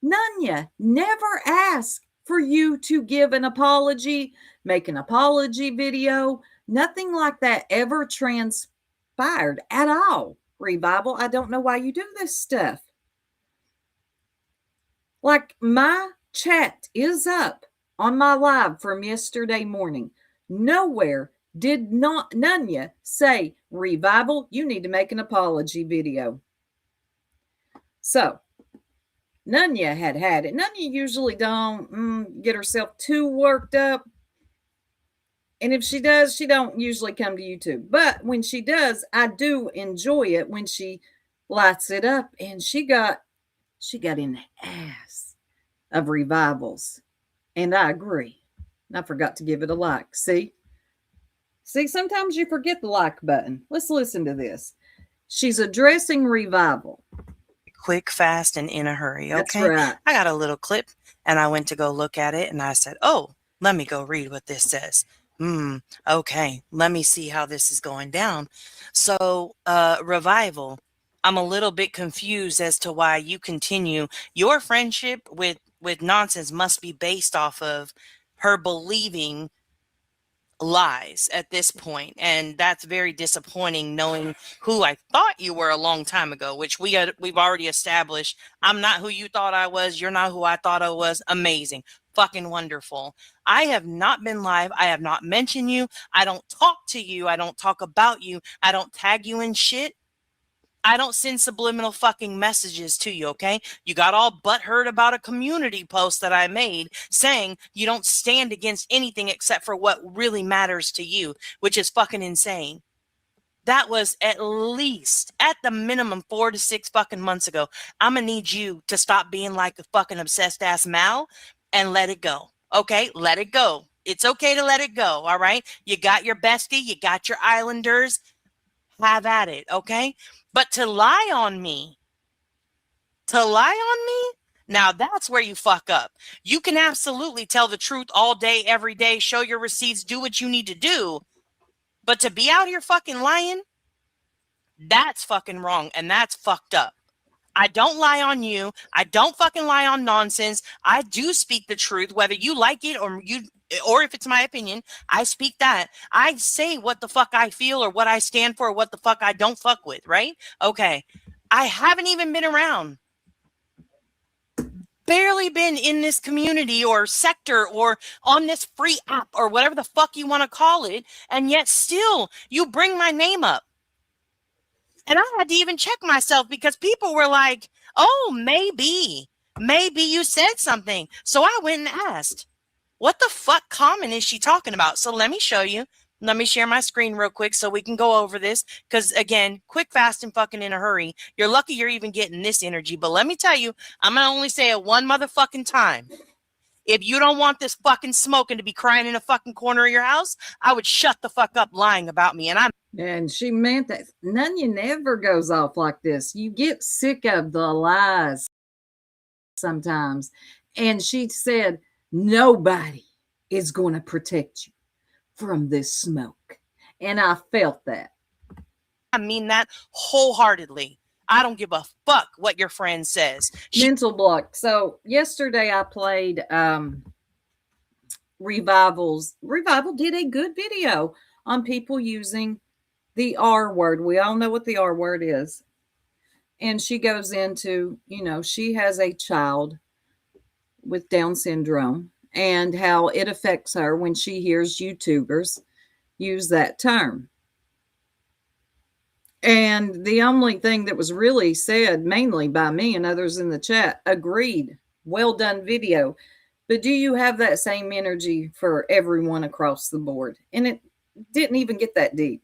Nunya never asked for you to give an apology, make an apology video. Nothing like that ever transpired at all. Revival, I don't know why you do this stuff. Like, my chat is up on my live from yesterday morning. Nowhere did not Nunya say, Revival, you need to make an apology video. So, Nunya had it. Nunya usually don't get herself too worked up. And if she does, she don't usually come to YouTube. But when she does, I do enjoy it when she lights it up. And she got in the ass of Revivals. And I agree. And I forgot to give it a like. See, sometimes you forget the like button. Let's listen to this. She's addressing Revival. Quick, fast, and in a hurry. Okay. That's right. I got a little clip and I went to go look at it and I said, oh, let me go read what this says. Okay. Let me see how this is going down. So, Revival, I'm a little bit confused as to why you continue. Your friendship with Nonsense must be based off of her believing lies at this point, and that's very disappointing, knowing who I thought you were a long time ago, which we've already established. I'm not who you thought I was. You're not who I thought I was. Amazing, fucking wonderful. I have not been live. I have not mentioned you. I don't talk to you. I don't talk about you. I don't tag you in shit. I don't send subliminal fucking messages to you, okay? You got all butthurt about a community post that I made saying you don't stand against anything except for what really matters to you, which is fucking insane. That was at least, at the minimum, 4 to 6 fucking months ago. I'm gonna need you to stop being like a fucking obsessed ass Mal and let it go, okay? Let it go. It's okay to let it go, all right? You got your bestie, you got your islanders. Have at it, okay? But to lie on me, now that's where you fuck up. You can absolutely tell the truth all day, every day, show your receipts, do what you need to do. But to be out here fucking lying, that's fucking wrong, and that's fucked up. I don't lie on you. I don't fucking lie on Nonsense. I do speak the truth, whether you like it or if it's my opinion, I speak that. I say what the fuck I feel or what I stand for or what the fuck I don't fuck with, right? Okay. I haven't even been around. Barely been in this community or sector or on this free app or whatever the fuck you want to call it. And yet still you bring my name up. And I had to even check myself because people were like, oh, maybe you said something. So I went and asked, what the fuck comment is she talking about? So let me show you. Let me share my screen real quick so we can go over this. Because again, quick, fast, and fucking in a hurry. You're lucky you're even getting this energy. But let me tell you, I'm going to only say it one motherfucking time. If you don't want this fucking smoking to be crying in a fucking corner of your house, I would shut the fuck up lying about me. And she meant that. Nunya never goes off like this. You get sick of the lies sometimes. And she said, nobody is going to protect you from this smoke. And I felt that. I mean that wholeheartedly. I don't give a fuck what your friend says. Mental block. So yesterday I played Revival did a good video on people using the R word. We all know what the R word is. And she goes into, she has a child with Down syndrome and how it affects her when she hears YouTubers use that term. And the only thing that was really said, mainly by me and others in the chat, agreed. Well done video. But do you have that same energy for everyone across the board? And it didn't even get that deep.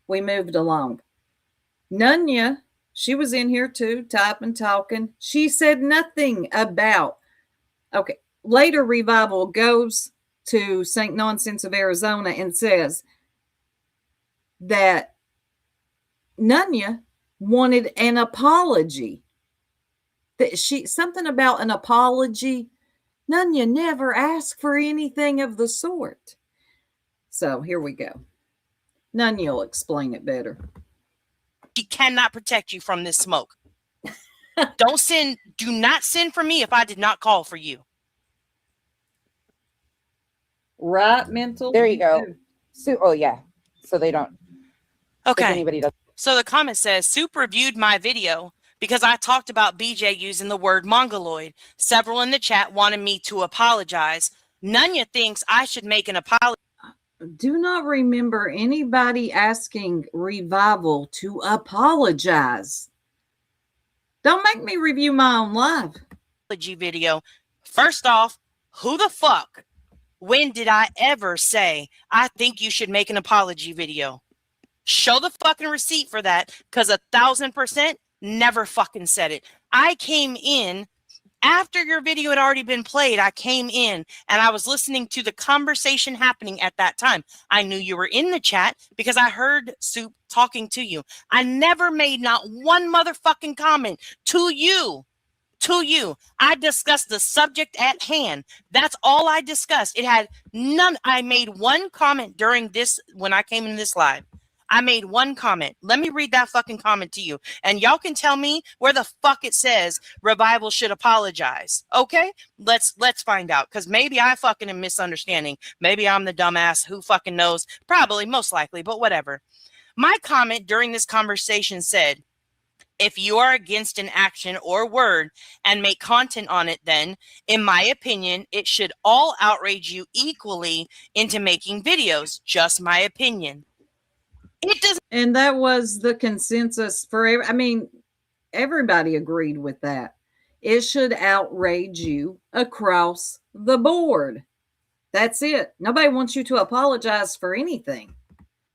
We moved along. Nunya, she was in here too, typing, talking. She said nothing about, okay, later Revival goes to St. Nonsense of Arizona and says that Nunya wanted an apology. That something about an apology. Nunya never asked for anything of the sort. So here we go. Nunya will explain it better. She cannot protect you from this smoke. Do not send for me if I did not call for you. Right, mental. There you go. So, oh yeah. So they don't. Okay. Anybody does. So the comment says, Soup reviewed my video because I talked about BJ using the word mongoloid. Several in the chat wanted me to apologize. Nunya thinks I should make an apology. Do not remember anybody asking Revival to apologize. Don't make me review my own live. Video. First off, who the fuck? When did I ever say I think you should make an apology video? Show the fucking receipt for that, because 1,000% never fucking said it. I came in after your video had already been played. I came in and I was listening to the conversation happening at that time. I knew you were in the chat because I heard Soup talking to you. I never made not one motherfucking comment to you. I discussed the subject at hand. That's all I discussed. It had none. I made one comment during this, when I came in this live. I made one comment. Let me read that fucking comment to you. And y'all can tell me where the fuck it says Revival should apologize. Okay? Let's find out. Because maybe I fucking am misunderstanding. Maybe I'm the dumbass. Who fucking knows? Probably, most likely, but whatever. My comment during this conversation said, if you are against an action or word and make content on it, then, in my opinion, it should all outrage you equally into making videos. Just my opinion. It does. And that was the consensus for everybody agreed with that. It should outrage you across the board. That's it. Nobody wants you to apologize for anything.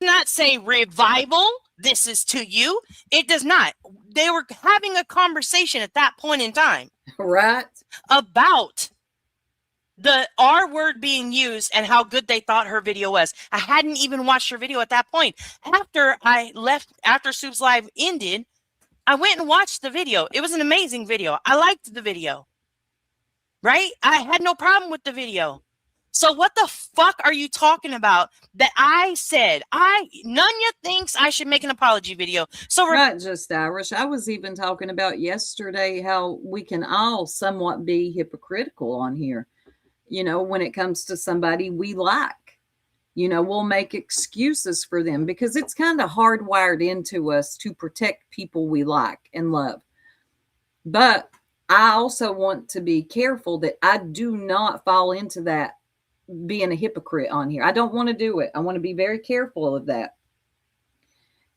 Not say Revival, this is to you. It does not. They were having a conversation at that point in time. Right. About the R word being used and how good they thought her video was. I hadn't even watched her video at that point. After I left, after Soup's live ended, I went and watched the video. It was an amazing video. I liked the video. Right? I had no problem with the video. So what the fuck are you talking about that I said? Nunya thinks I should make an apology video. So not just Irish. I was even talking about yesterday how we can all somewhat be hypocritical on here. When it comes to somebody we like, we'll make excuses for them because it's kind of hardwired into us to protect people we like and love. But I also want to be careful that I do not fall into that being a hypocrite on here. I don't want to do it. I want to be very careful of that.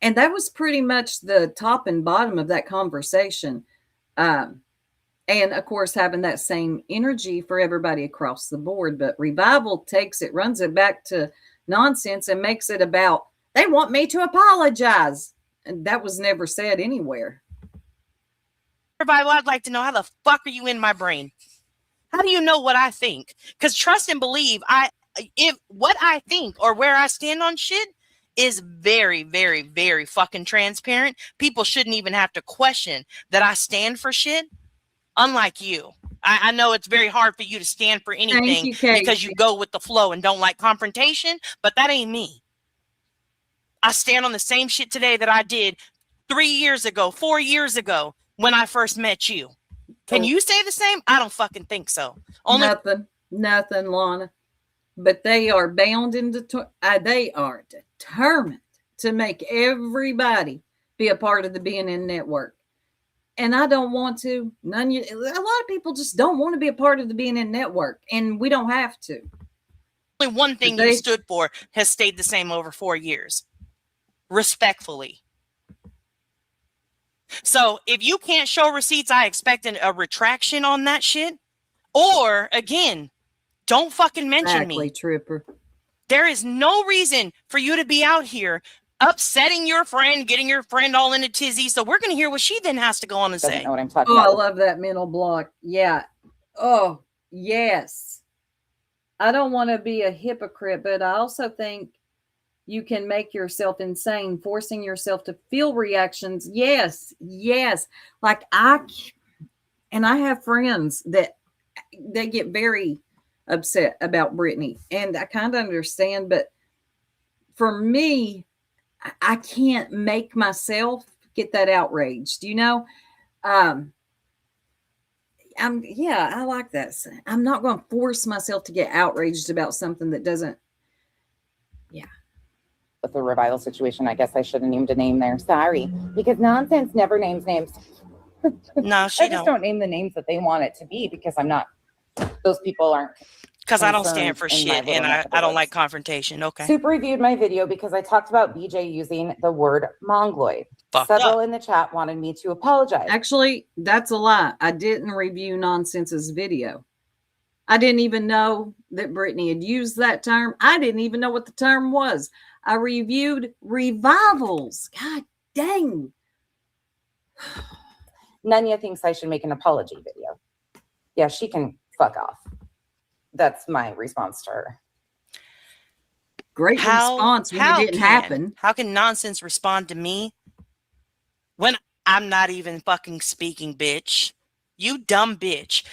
And that was pretty much the top and bottom of that conversation. And of course, having that same energy for everybody across the board. But Revival takes it, runs it back to nonsense and makes it about, they want me to apologize. And that was never said anywhere. Revival, I'd like to know, how the fuck are you in my brain? How do you know what I think? Because trust and believe, if what I think or where I stand on shit is very, very, very fucking transparent. People shouldn't even have to question that I stand for shit. Unlike you, I know it's very hard for you to stand for anything because you go with the flow and don't like confrontation, but that ain't me. I stand on the same shit today that I did 3 years ago, 4 years ago when I first met you. Can you say the same? I don't fucking think so. Only Nothing, Lana. But they are bound into, they are determined to make everybody be a part of the BNN network. And I don't want to. A lot of people just don't want to be a part of the BNN network, and we don't have to. only one thing you stood for has stayed the same over 4 years. Respectfully. So if you can't show receipts, I expect a retraction on that shit. Or again, don't fucking mention me. Tripper. There is no reason for you to be out here upsetting your friend, getting your friend all in a tizzy. So we're going to hear what she then has to go on and say. Know what I'm talking about. I love that mental block. Yeah. Oh, yes. I don't want to be a hypocrite, but I also think you can make yourself insane, forcing yourself to feel reactions. Yes. Like I have friends that they get very upset about Brittany, and I kind of understand, but for me, I can't make myself get that outraged, I like that. I'm not going to force myself to get outraged about something that doesn't. With the revival situation, I guess I shouldn't named a name there. Sorry, because nonsense never names names. No, she I just don't name the names that they want it to be because I'm not. Those people aren't. Because I don't stand for shit and I don't like confrontation. Okay. Soup reviewed my video because I talked about BJ using the word mongoloid. Several in the chat wanted me to apologize. Actually, that's a lie. I didn't review Nonsense's video. I didn't even know that Brittany had used that term. I didn't even know what the term was. I reviewed revivals. God dang. Nanya thinks I should make an apology video. Yeah, she can fuck off. That's my response to her. Great response when it didn't happen. How can Nonsense respond to me when I'm not even fucking speaking, bitch? You dumb bitch.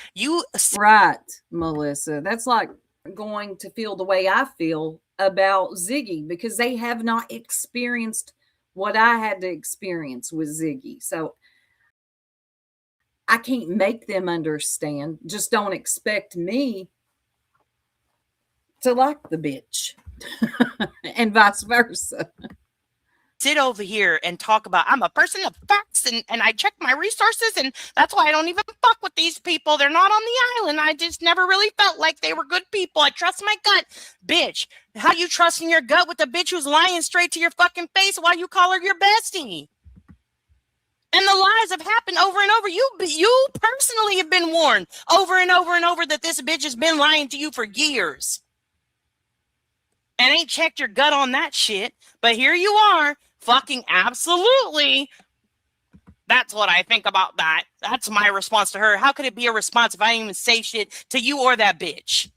Right, Melissa. That's like going to feel the way I feel about Ziggy because they have not experienced what I had to experience with Ziggy. So I can't make them understand. Just don't expect me to like the bitch and vice versa. Sit over here and talk about I'm a person of facts and I check my resources and that's why I don't even fuck with these people. They're not on the island. I just never really felt like they were good people. I trust my gut. Bitch, how you trusting your gut with a bitch who's lying straight to your fucking face while you call her your bestie? And the lies have happened over and over. You personally have been warned over and over and over that this bitch has been lying to you for years. And ain't checked your gut on that shit. But here you are, fucking absolutely. That's what I think about that. That's my response to her. How could it be a response if I didn't even say shit to you or that bitch?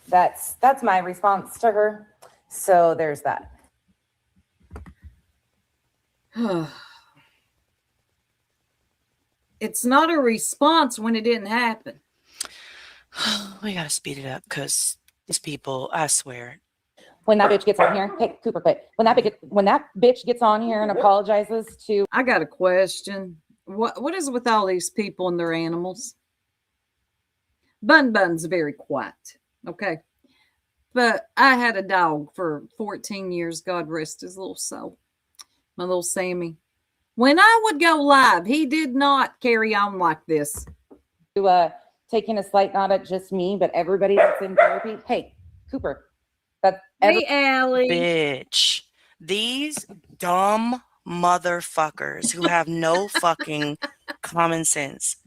That's my response to her. So there's that. It's not a response when it didn't happen. We gotta speed it up because these people, I swear. When that bitch gets on here, hey, Cooper, quit. When that bitch gets on here and apologizes to... I got a question. What is with all these people and their animals? Bun's very quiet, okay? But I had a dog for 14 years, God rest his little soul. My little Sammy. When I would go live, he did not carry on like this. Taking a slight nod at just me, but everybody that's in therapy. Hey, Cooper. Hey, Allie. Bitch. These dumb motherfuckers who have no fucking common sense.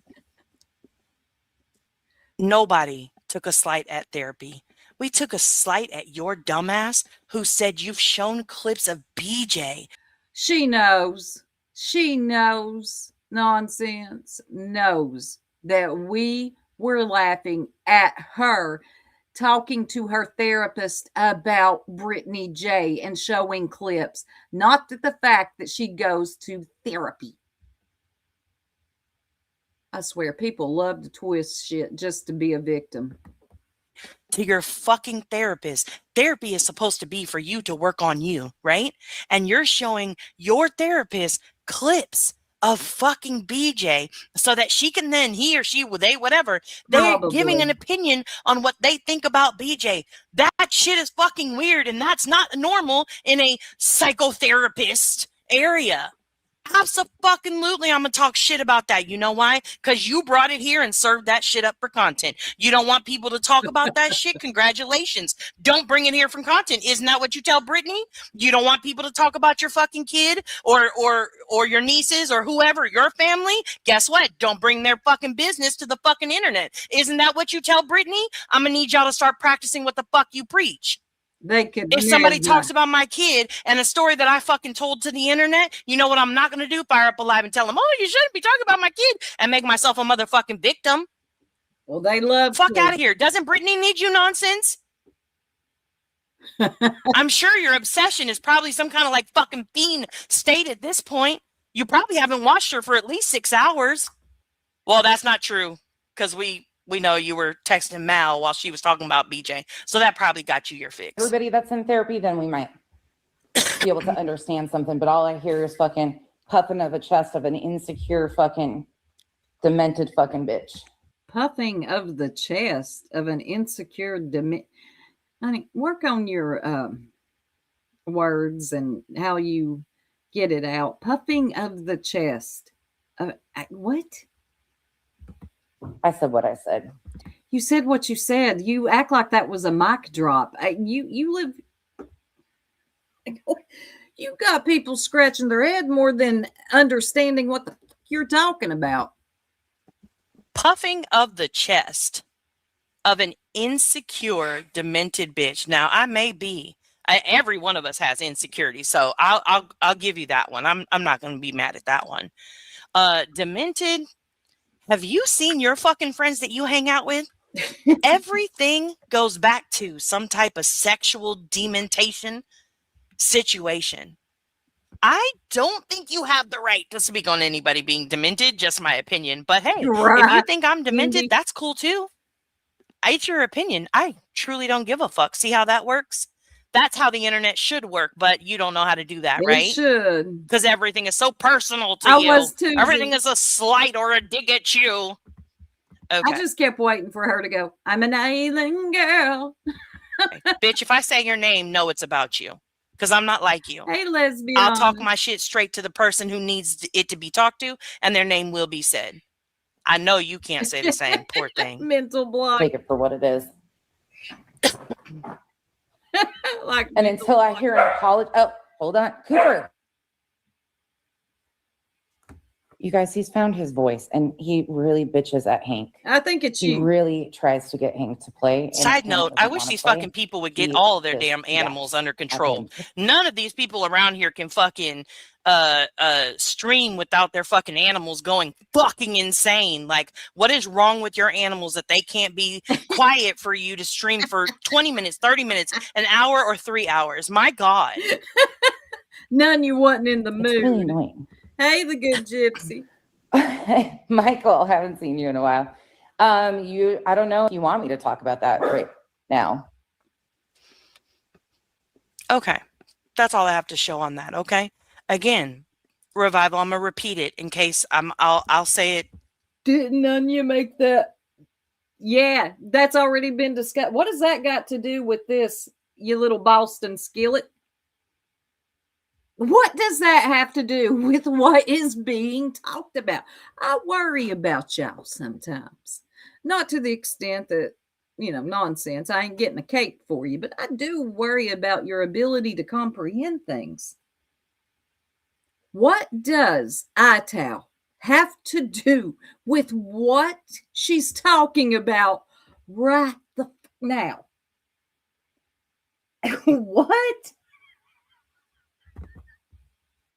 Nobody took a slight at therapy. We took a slight at your dumbass who said you've shown clips of BJ. She knows. She knows. Nonsense. Knows that we were laughing at her talking to her therapist about Brittany J and showing clips, not the fact that she goes to therapy. I swear, people love to twist shit just to be a victim. to your fucking therapist. Therapy is supposed to be for you to work on you, right? And you're showing your therapist clips of fucking BJ so that she can then, he or she, they, whatever, they're giving an Probably. opinion on what they think about BJ. That shit is fucking weird, and that's not normal in a psychotherapist area. Absolutely, I'm gonna talk shit about that. You know why? Because you brought it here and served that shit up for content. You don't want people to talk about that shit? Congratulations. Don't bring it here from content. Isn't that what you tell Brittany? You don't want people to talk about your fucking kid or your nieces or whoever, your family? Guess what? Don't bring their fucking business to the fucking internet. Isn't that what you tell Brittany? I'm gonna need y'all to start practicing what the fuck you preach. They could If somebody never. talks about my kid and a story that I fucking told to the internet, you know what I'm not going to do? Fire up a live and tell them, oh, you shouldn't be talking about my kid, and make myself a motherfucking victim. Well, they love Fuck to. out of here. Doesn't Brittany need you nonsense? I'm sure your obsession is probably some kind of like fucking fiend state at this point. You probably haven't watched her for at least 6 hours. Well, that's not true, because we know you were texting Mal while she was talking about BJ. So that probably got you your fix. Everybody that's in therapy, then we might be able to understand something. But all I hear is fucking puffing of a chest of an insecure fucking demented fucking bitch. Puffing of the chest of an insecure honey, work on your words and how you get it out. Puffing of the chest. What? I said what I said. You said what you said. You act like that was a mic drop. You live. You got people scratching their head more than understanding what the fuck you're talking about. Puffing of the chest of an insecure, demented bitch. Now, I may be. Every one of us has insecurity, so I'll give you that one. I'm not going to be mad at that one. Demented. Have you seen your fucking friends that you hang out with? Everything goes back to some type of sexual dementation situation. I don't think you have the right to speak on anybody being demented, just my opinion. But hey, if you think I'm demented, that's cool too. It's your opinion. I truly don't give a fuck. See how that works? That's how the internet should work, but you don't know how to do that, right? It should. Because everything is so personal to I you. was too. Everything is a slight or a dig at you. Okay. I just kept waiting for her to go, I'm an island girl. Bitch, if I say your name, no, it's about you. Because I'm not like you. Hey, lesbian. I'll talk my shit straight to the person who needs it to be talked to, and their name will be said. I know you can't say the same, poor thing. Mental block. Take it for what it is. Like, And until I hear an apology. Oh, hold on. Cooper. You guys, he's found his voice and he really bitches at Hank. I think it's He you. really tries to get Hank to play. and Side Hank note, doesn't I wish wanna these play. fucking people would get He all their just damn animals under at control. him. None of these people around here can fucking stream without their fucking animals going fucking insane. Like, what is wrong with your animals that they can't be quiet for you to stream for 20 minutes, 30 minutes, an hour, or 3 hours? My God. None you wasn't in the It's really mood. annoying. Hey, the good gypsy. Michael, haven't seen you in a while. I don't know if you want me to talk about that right now. Okay. That's all I have to show on that. Okay. Again, Revival, I'm gonna repeat it in case I'll say it. Didn't none you make that? Yeah, that's already been discussed. What has that got to do with this, you little Boston skillet? What does that have to do with what is being talked about? I worry about y'all sometimes. Not to the extent that, nonsense. I ain't getting a cake for you, but I do worry about your ability to comprehend things. What does ITAL have to do with what she's talking about right now? What?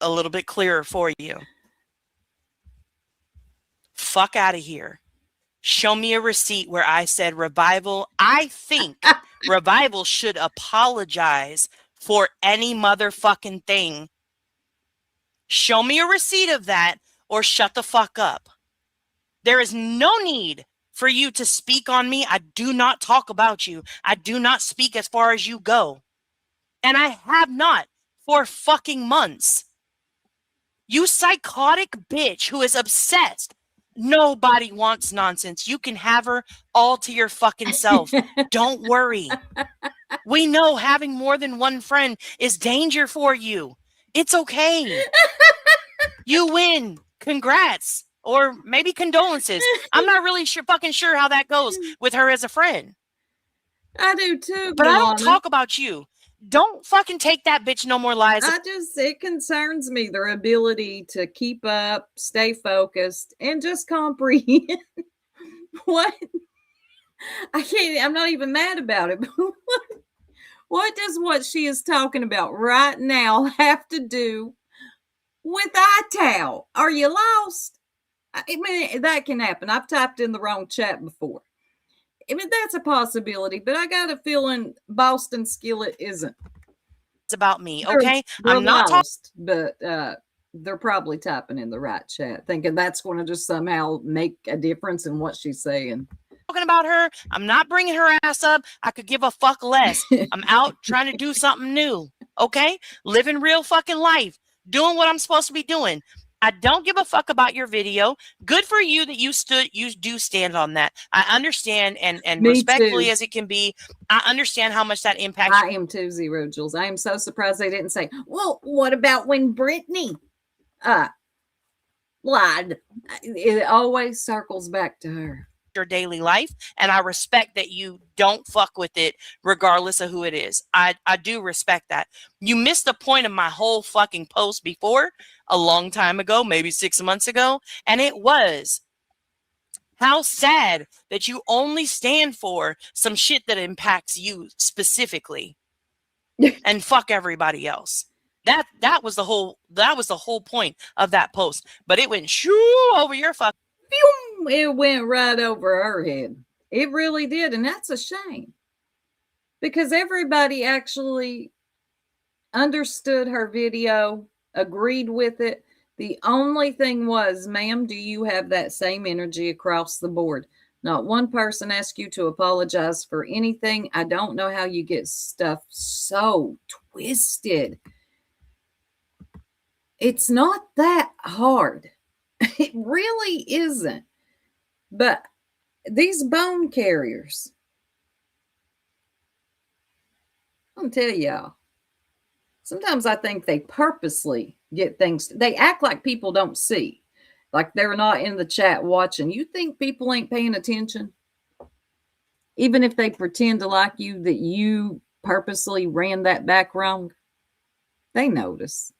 A little bit clearer for you. Fuck out of here. Show me a receipt where I said Revival. I think Revival should apologize for any motherfucking thing. Show me a receipt of that or shut the fuck up. There is no need for you to speak on me. I do not talk about you. I do not speak as far as you go. And I have not for fucking months. You psychotic bitch who is obsessed. Nobody wants nonsense. You can have her all to your fucking self. Don't worry. We know having more than one friend is danger for you. It's okay. You win. Congrats. Or maybe condolences. I'm not really fucking sure how that goes with her as a friend. I do too. But I don't Donna. talk about you. Don't fucking take that bitch no more lies. It concerns me, their ability to keep up, stay focused, and just comprehend what I'm not even mad about it. But what does what she is talking about right now have to do with iTow? Are you lost? I mean, that can happen. I've typed in the wrong chat before. I mean, that's a possibility, but I got a feeling Boston Skillet isn't. It's about me, okay? They're I'm not lost, but they're probably typing in the right chat, thinking that's going to just somehow make a difference in what she's saying. talking about her. I'm not bringing her ass up. I could give a fuck less. I'm out trying to do something new, okay? Living real fucking life, doing what I'm supposed to be doing. I don't give a fuck about your video. Good for you that you do stand on that. I understand, and respectfully too. as it can be, I understand how much that impacts. I am too, Zero Jules. I am so surprised they didn't say, well, what about when Brittany lied? It always circles back to her. Your daily life, and I respect that you don't fuck with it regardless of who it is. I do respect that. You missed the point of my whole fucking post before, a long time ago, maybe 6 months ago, and it was how sad that you only stand for some shit that impacts you specifically and fuck everybody else. That was the whole point of that post, but it went shoo over your fuck. It went right over her head. It really did. And that's a shame because everybody actually understood her video, agreed with it. The only thing was, ma'am, do you have that same energy across the board? Not one person asked you to apologize for anything. I don't know how you get stuff so twisted. It's not that hard. It really isn't. But these bone carriers, I'll tell y'all, sometimes I think they purposely get things. They act like people don't see, like they're not in the chat watching. You think people ain't paying attention? Even if they pretend to like you, that you purposely ran that back wrong, they notice.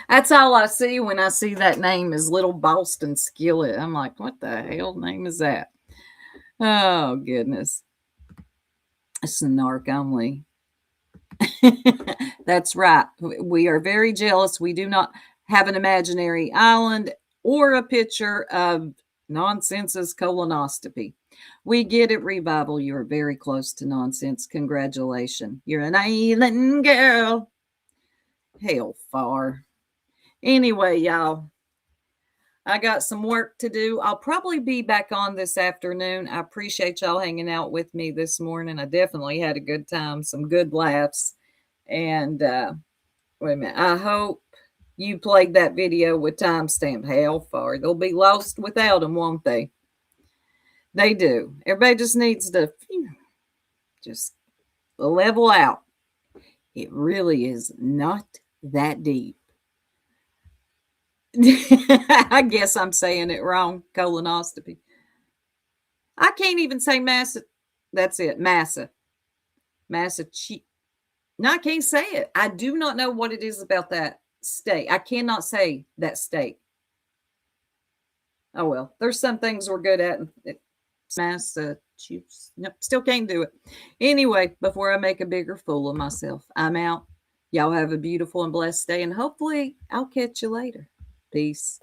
That's all I see when I see that name is Little Boston Skillet. I'm like, what the hell name is that? Oh, goodness. Snark only. That's right. We are very jealous. We do not have an imaginary island or a picture of Nonsense's colonoscopy. We get it, Revival. You are very close to nonsense. Congratulations. You're an island girl. Hell far. Anyway, y'all, I got some work to do. I'll probably be back on this afternoon. I appreciate y'all hanging out with me this morning. I definitely had a good time, some good laughs. And wait a minute. I hope you played that video with timestamp. Hell far. They'll be lost without them, won't they? They do. Everybody just needs to just level out. It really is not that deep. I guess I'm saying it wrong. Colonoscopy. I can't even say massa. That's it. Massa. Massachusetts. No, I can't say it. I do not know what it is about that state. I cannot say that state. Oh, well. There's some things we're good at. Massachusetts. Nope, still can't do it. Anyway, before I make a bigger fool of myself, I'm out. Y'all have a beautiful and blessed day, and hopefully I'll catch you later. Peace.